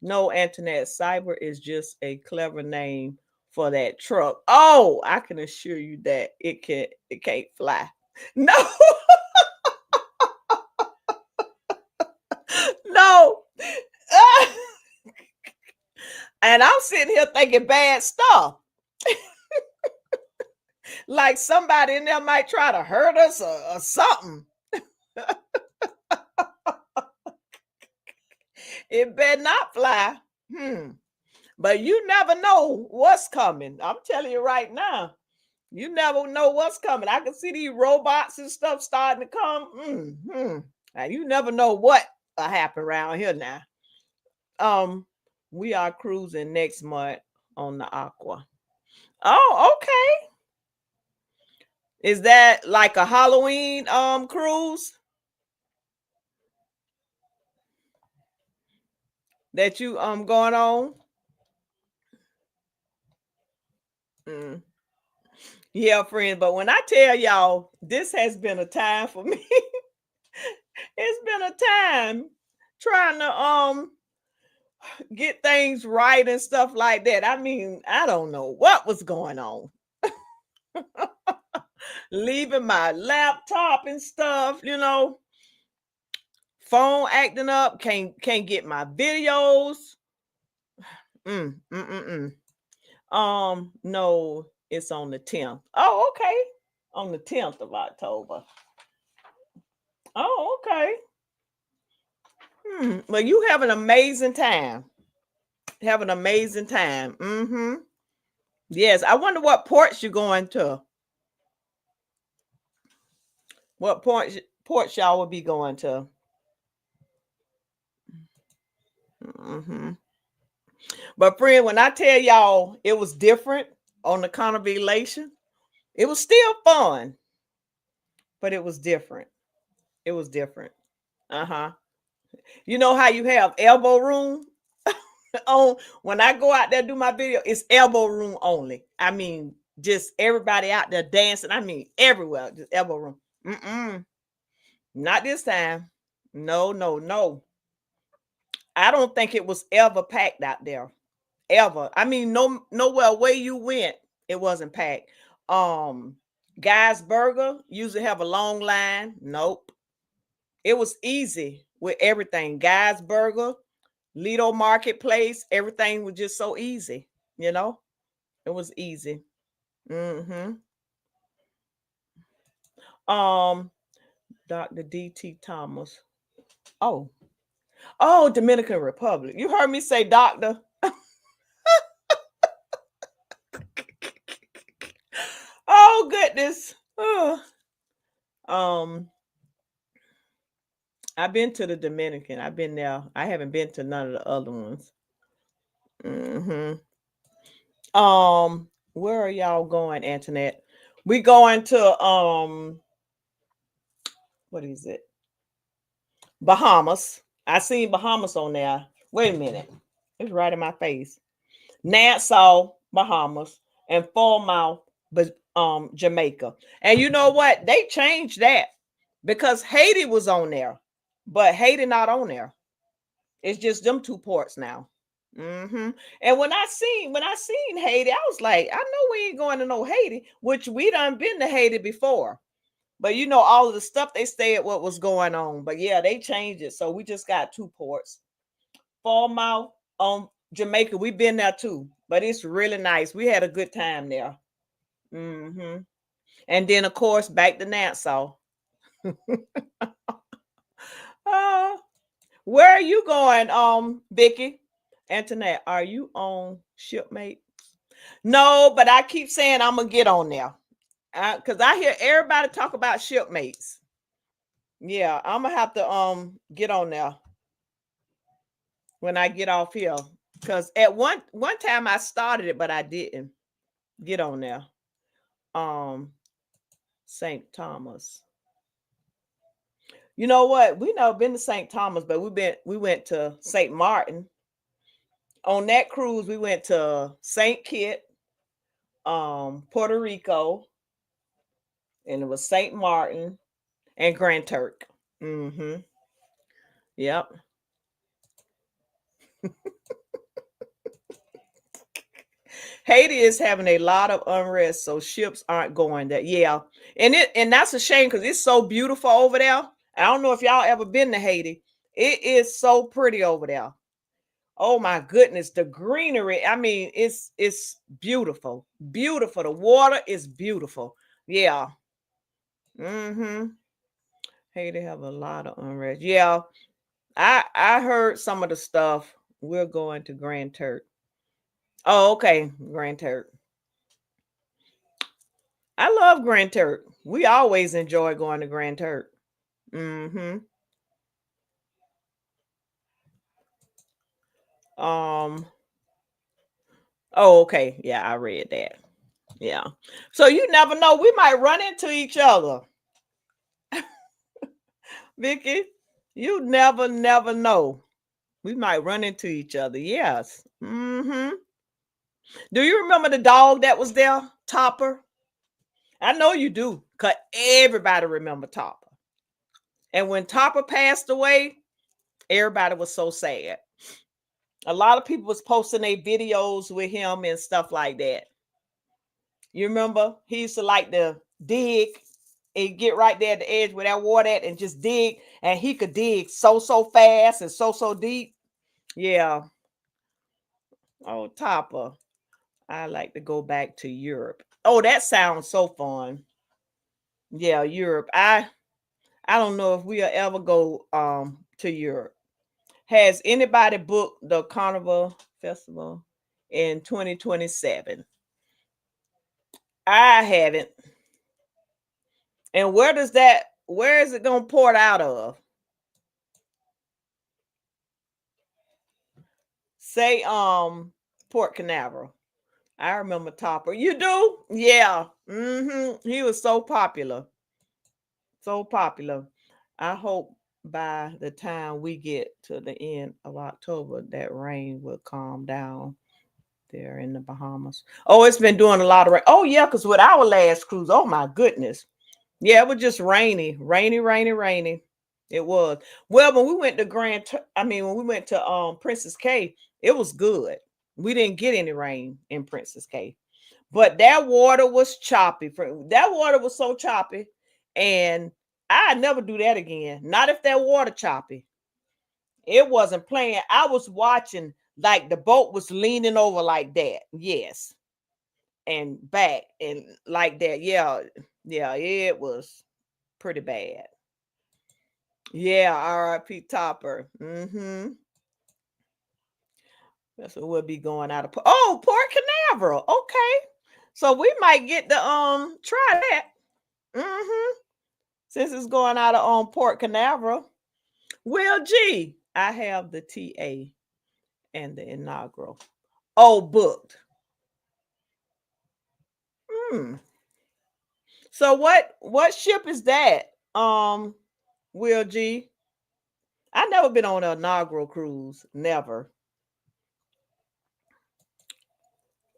no, Antoinette. Cyber is just a clever name for that truck. Oh, I can assure you that it can't fly. No, no. And I'm sitting here thinking bad stuff. Like somebody in there might try to hurt us or something. It better not fly. But you never know what's coming. I'm telling you right now. You never know what's coming. I can see these robots and stuff starting to come. And you never know what will happen around here now. We are cruising next month on the Aqua. Oh, okay. Is that like a Halloween cruise that you going on? Mm. Yeah, friends. But when I tell y'all, this has been a time for me. It's been a time trying to get things right and stuff like that. I mean, I don't know what was going on. Leaving my laptop and stuff, phone acting up, can't get my videos. Mm, mm, mm, no, it's on the 10th. Oh, okay. On the 10th of October. Oh, okay. Well, you have an amazing time. Have an amazing time. Mm-hmm. Yes. I wonder what ports you're going to. What ports y'all will be going to. Mm-hmm. But friend, when I tell y'all it was different on the kind of elation, it was still fun, but it was different. It was different. Uh-huh. You know how you have elbow room on when I go out there do my video, it's elbow room only. I mean, just everybody out there dancing. I mean, everywhere, just elbow room. Mm-mm. Not this time. No, no, no. I don't think it was ever packed out there. Ever. I mean, nowhere where you went, it wasn't packed. Um, Guy's Burger usually have a long line. Nope. It was easy with everything. Guy's Burger, Lido Marketplace, everything was just so easy, you know? It was easy. Mm-hmm. Um, Dr. D.T. Thomas. Oh, oh, Dominican Republic. You heard me say doctor. Oh goodness. Oh. Um, I've been to the Dominican. I've been there. I haven't been to none of the other ones. Hmm. Where are y'all going, Antoinette? We going to what is it? Bahamas. I seen Bahamas on there. Wait a minute. It's right in my face. Nassau, Bahamas, and Falmouth, Jamaica. And you know what? They changed that because Haiti was on there, but Haiti not on there. It's just them two ports now. And when I seen Haiti, I was like, I know we ain't going to no Haiti, which we done been to Haiti before. But all of the stuff they said what was going on. But yeah, they changed it. So we just got two ports. Falmouth, Jamaica. We've been there too. But it's really nice. We had a good time there. hmm And then of course back to Nassau. uh, where are you going, Vicky? Antoinette, are you on Shipmate? No, but I keep saying I'm gonna get on there. Because I hear everybody talk about Shipmates. Yeah, I'm gonna have to get on there when I get off here. Because at one time I started it, but I didn't get on there. Um, St. Thomas. You know what? We never been to St. Thomas, but we went to St. Martin. On that cruise, we went to St. Kitts, Puerto Rico, and it was St. Martin and Grand Turk. Mm-hmm. Yep. Haiti is having a lot of unrest, so ships aren't going there. Yeah, and that's a shame because it's so beautiful over there. I don't know if y'all ever been to Haiti. It is so pretty over there. Oh my goodness, the greenery. I mean, it's beautiful, beautiful. The water is beautiful. Yeah. Mm-hmm. Haiti have a lot of unrest. Yeah, I heard some of the stuff. We're going to Grand Turk. Oh, okay, Grand Turk. I love Grand Turk. We always enjoy going to Grand Turk. Mm-hmm. Um. Oh, okay. Yeah, I read that. Yeah. So you never know. We might run into each other, Vicky. You never know. We might run into each other. Yes. Mm-hmm. Do you remember the dog that was there, Topper? I know you do, because everybody remember Topper. And when Topper passed away, everybody was so sad. A lot of people was posting their videos with him and stuff like that. You remember? He used to like to dig and get right there at the edge where that water at and just dig. And he could dig so fast and so deep. Yeah. Oh, Topper. I like to go back to Europe. Oh, that sounds so fun. Yeah, Europe. I don't know if we'll ever go to Europe. Has anybody booked the Carnival Festival in 2027? I haven't. And where is it gonna port out of? Say Port Canaveral. I remember Topper. You do? Yeah. He was so popular. So popular. I hope by the time we get to the end of October, that rain will calm down there in the Bahamas. Oh, it's been doing a lot of rain. Oh, yeah, because with our last cruise, oh my goodness. Yeah, it was just rainy. It was. Well, when we went to when we went to Princess Cay, it was good. We didn't get any rain in Princess Cay. But that water was choppy. That water was so choppy. And I'd never do that again. Not if that water choppy. It wasn't playing. I was watching like the boat was leaning over like that. Yes. And back and like that. Yeah. Yeah, it was pretty bad. Yeah, R.I.P. Topper. That's what we'll be going out of. Port Canaveral. Okay. So we might get to try that. Since it's going out of Port Canaveral. Well, gee, I have the TA and the inaugural. Oh, booked. So what ship is that? Will G. I never been on an inaugural cruise. Never.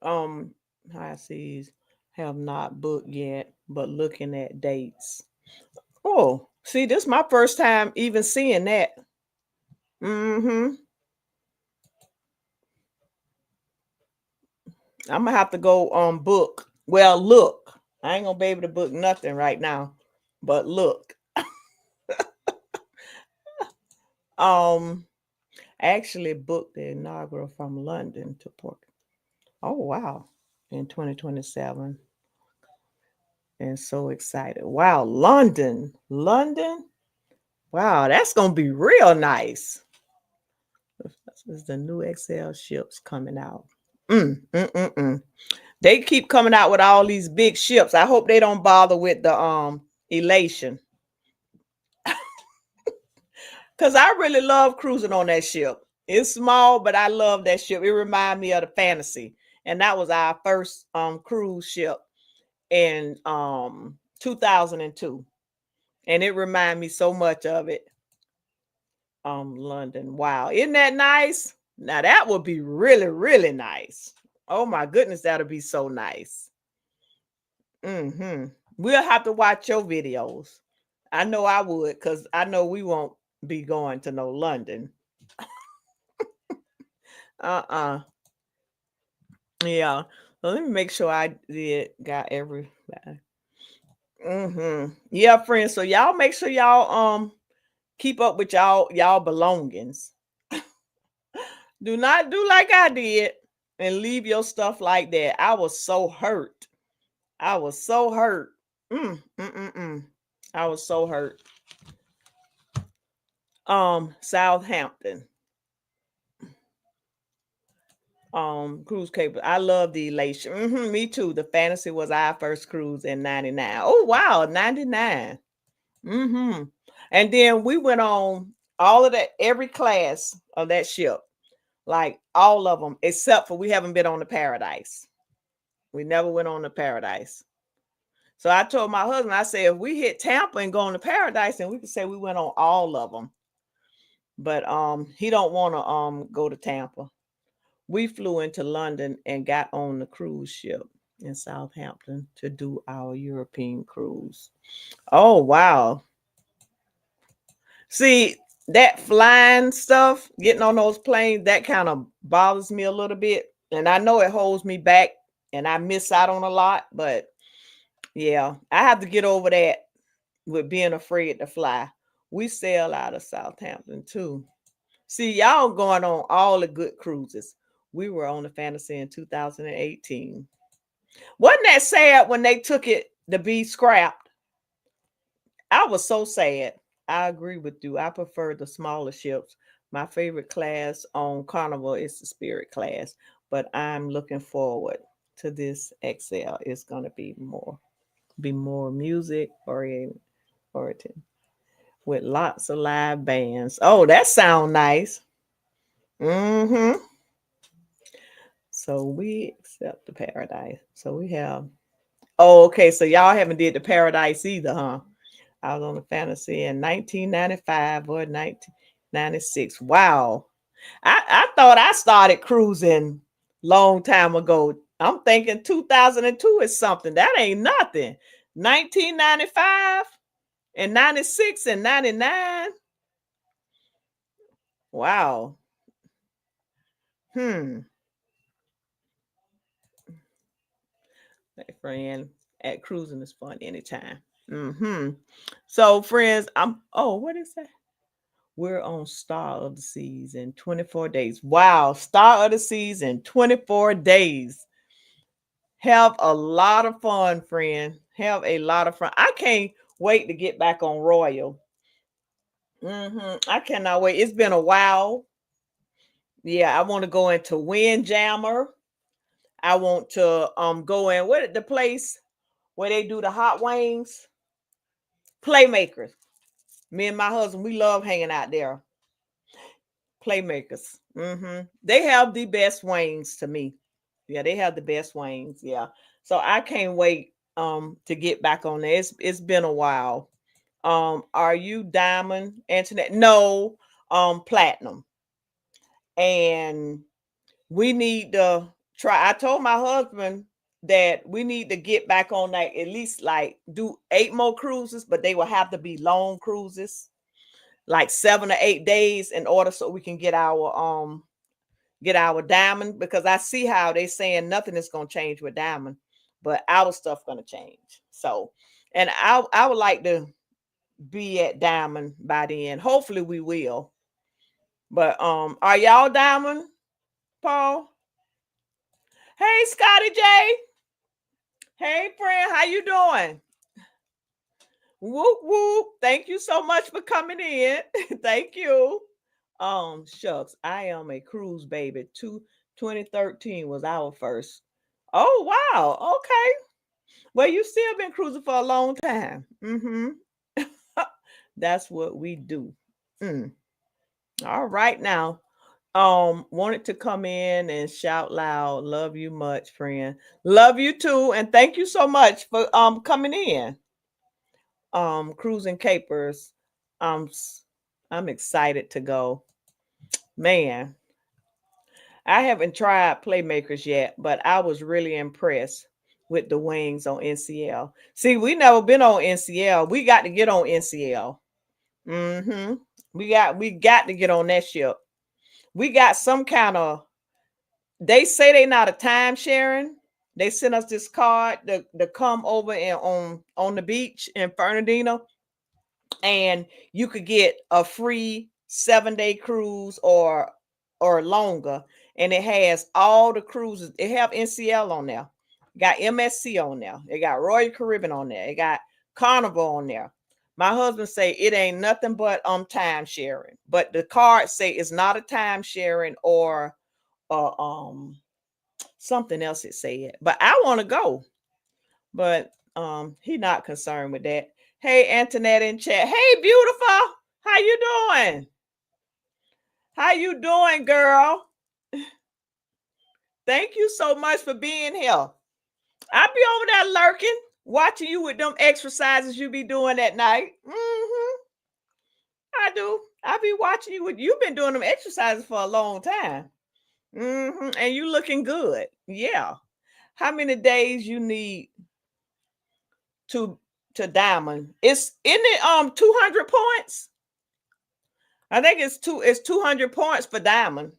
High seas have not booked yet, but looking at dates. Oh, see, this is my first time even seeing that. I'm gonna have to go on book. Well, look, I ain't gonna be able to book nothing right now, but look. I actually booked the inaugural from London to Port. Oh wow, in 2027. And so excited. Wow, London. Wow, that's gonna be real nice. This is the new XL ships coming out. They keep coming out with all these big ships. I hope they don't bother with the Elation. Because I really love cruising on that ship. It's small, but I love that ship. It reminds me of the Fantasy. And that was our first cruise ship in 2002. And it reminded me so much of it. London. Wow. Isn't that nice? Now that would be really, really nice. Oh my goodness, that'll be so nice. We'll have to watch your videos. I know I would, because I know we won't be going to no London. Yeah. So let me make sure I got everybody. Yeah, friends. So y'all make sure y'all keep up with y'all belongings. Do not do like I did and leave your stuff like that. I was so hurt. I was so hurt. I was so hurt. Southampton. Cruise cable. I love the Elation. Me too. The Fantasy was our first cruise in 99. Oh wow, 99. And then we went on all of that, every class of that ship. Like all of them, except for we haven't been on the Paradise. We never went on the Paradise. So I told my husband, I said, if we hit Tampa and go on the Paradise, then we could say we went on all of them. But he don't want to go to Tampa. We flew into London and got on the cruise ship in Southampton to do our European cruise. Oh, wow. See, that flying stuff, getting on those planes, that kind of bothers me a little bit. And I know it holds me back and I miss out on a lot, but yeah, I have to get over that with being afraid to fly. We sail out of Southampton too. See, y'all going on all the good cruises. We were on the Fantasy in 2018. Wasn't that sad when they took it to be scrapped? I was so sad. I agree with you. I prefer the smaller ships. My favorite class on Carnival is the Spirit class, but I'm looking forward to this XL. It's gonna be more music oriented with lots of live bands. Oh, that sounds nice. Mm-hmm. So we accept the Paradise. So we have. Oh, okay. So y'all haven't did the Paradise either, huh? I was on the Fantasy in 1995 or 1996. Wow. I thought I started cruising long time ago. I'm thinking 2002 is something. That ain't nothing. 1995 and 96 and 99. Wow. Hmm. Hey, friend, at cruising is fun anytime. Mm-hmm. So, friends, what is that? We're on Star of the Seas in 24 days. Wow, Star of the Seas in 24 days. Have a lot of fun, friend. Have a lot of fun. I can't wait to get back on Royal. I cannot wait. It's been a while. Yeah, I want to go into Windjammer. I want to go in what the place where they do the hot wings? Playmakers. Me and my husband, we love hanging out there. Playmakers. They have the best wings to me. Yeah, they have the best wings. Yeah. So I can't wait to get back on there. It's been a while. Are you diamond, Antoinette? No, platinum. And we need to try. I told my husband that we need to get back on that, at least like do 8 more cruises, but they will have to be long cruises, like 7 or 8 days, in order so we can get our diamond, because I see how they saying nothing is going to change with diamond, but our stuff going to change. So, and I would like to be at diamond by the end. Hopefully we will. But are y'all diamond, Paul? Hey, Scotty J. Hey, friend, how you doing? Whoop whoop. Thank you so much for coming in. Thank you. Shucks, I am a cruise baby. 2013 was our first. Oh, wow. Okay. Well, you still been cruising for a long time. That's what we do. All right now. Wanted to come in and shout loud. Love you much, friend. Love you too. And thank you so much for coming in. Cruising capers. Um I'm excited to go. Man, I haven't tried Playmakers yet, but I was really impressed with the wings on NCL. See, we never been on NCL. We got to get on NCL. We got to get on that ship. We got some kind of. They say they not a time sharing. They sent us this card to come over and on the beach in Fernandina, and you could get a free 7-day cruise or longer, and it has all the cruises. It have NCL on there, got MSC on there, it got Royal Caribbean on there, it got Carnival on there. My husband say it ain't nothing but time sharing, but the card say it's not a time sharing or something else it said. But I want to go, but he not concerned with that. Hey, Antoinette in chat. Hey, beautiful. How you doing? How you doing, girl? Thank you so much for being here. I'll be over there lurking, watching you with them exercises you be doing at night. I do. I'll be watching you with. You've been doing them exercises for a long time. And you looking good. Yeah. How many days you need to diamond? It's isn't it 200 points? I think it's 200 points for diamond.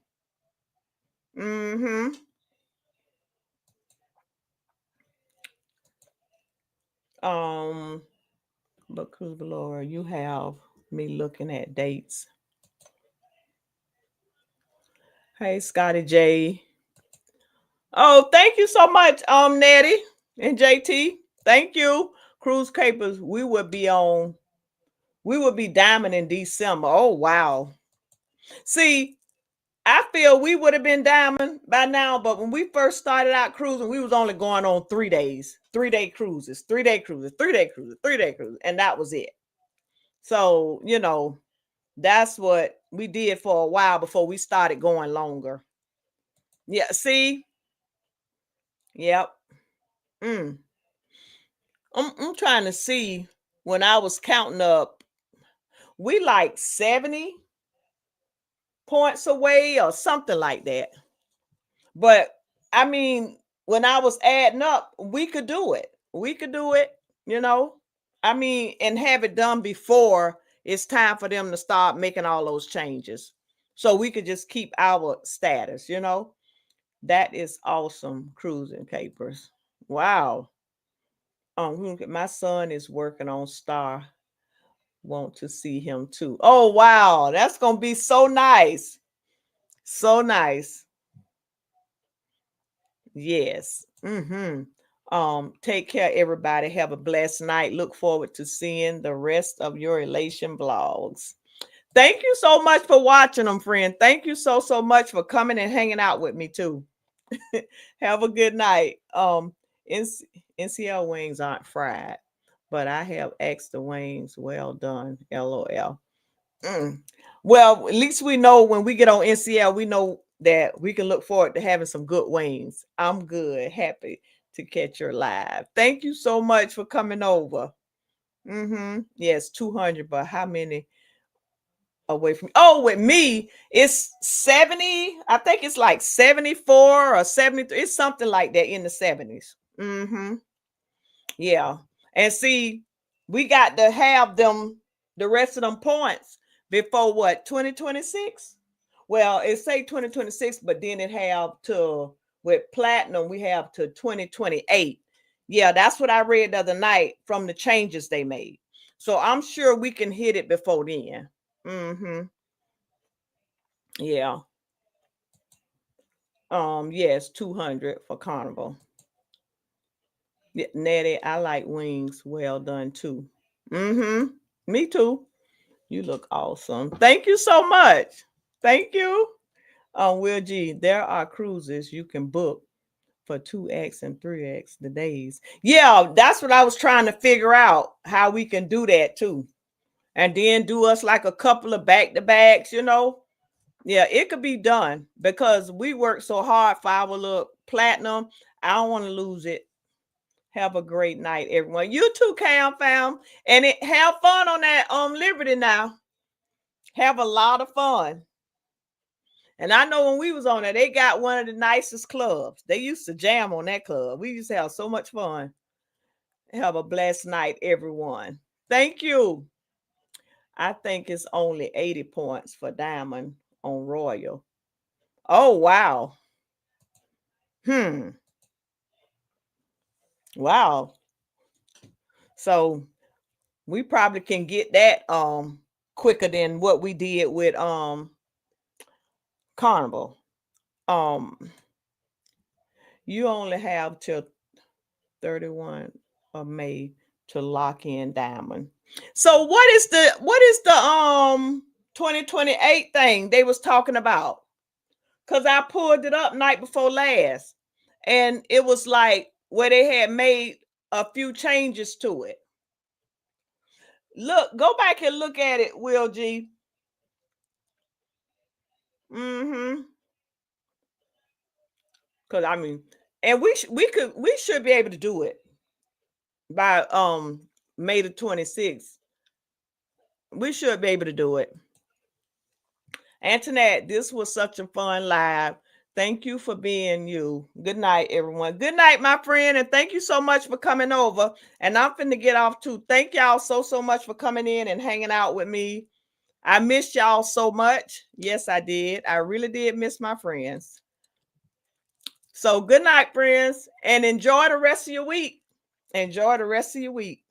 Mm-hmm. But Cruz Valora, you have me looking at dates. Hey, Scotty J. Oh, thank you so much, Nettie and JT. Thank you. Cruise Capers, we would be diamond in December. Oh, wow. See, I feel we would have been diamond by now, but when we first started out cruising, we was only going on 3 days, 3-day cruises, 3-day cruises, 3-day cruises, 3-day cruises, and that was it. So, that's what we did for a while before we started going longer. Yeah, see? Yep. I'm trying to see when I was counting up, we like 70 points away or something like that. But I mean, when I was adding up, we could do it. We could do it, you know. I mean, and have it done before it's time for them to start making all those changes. So we could just keep our status, That is awesome, cruising capers. Wow. My son is working on Star. Want to see him too. Oh, wow. That's going to be so nice. So nice. Yes. Take care, everybody. Have a blessed night. Look forward to seeing the rest of your elation vlogs. Thank you so much for watching them, friend. Thank you so much for coming and hanging out with me too. Have a good night. NCL wings aren't fried, but I have extra wings. Well done. LOL. Well, at least we know when we get on NCL, we know that we can look forward to having some good wings. I'm good. Happy to catch your live. Thank you so much for coming over. Yes, 200, but how many away from? Oh, with me, it's 70. I think it's like 74 or 73. It's something like that in the 70s. Yeah. And see, we got to have them, the rest of them points before what, 2026? Well, it say 2026, but then it have to, with platinum, we have to 2028. Yeah, that's what I read the other night from the changes they made. So I'm sure we can hit it before then. Yeah. Yes, 200 for Carnival. Yeah, Nettie, I like wings. Well done too. Me too. You look awesome. Thank you so much. Thank you. Will G, there are cruises you can book for 2x and 3x the days. Yeah, that's what I was trying to figure out, how we can do that too. And then do us like a couple of back-to-backs, Yeah, it could be done because we work so hard for our little platinum. I don't want to lose it. Have a great night, everyone. You too, Cam fam. And have fun on that Liberty now. Have a lot of fun. And I know when we was on there, they got one of the nicest clubs. They used to jam on that club. We used to have so much fun. Have a blessed night, everyone. Thank you. I think it's only 80 points for Diamond on Royal. Oh, wow. Wow. So we probably can get that quicker than what we did with Carnival. You only have till 31 of May to lock in Diamond. So what is the 2028 thing they was talking about? Because I pulled it up night before last, and it was like where they had made a few changes to it. Look, go back and look at it, Will G. Because I mean, and we should be able to do it by May the 26th. We should be able to do it. Antoinette, this was such a fun live. Thank you for being you. Good night, everyone. Good night, my friend. And thank you so much for coming over. And I'm finna get off too. Thank y'all so much for coming in and hanging out with me. I missed y'all so much. Yes, I did. I really did miss my friends. So good night, friends, and enjoy the rest of your week. Enjoy the rest of your week.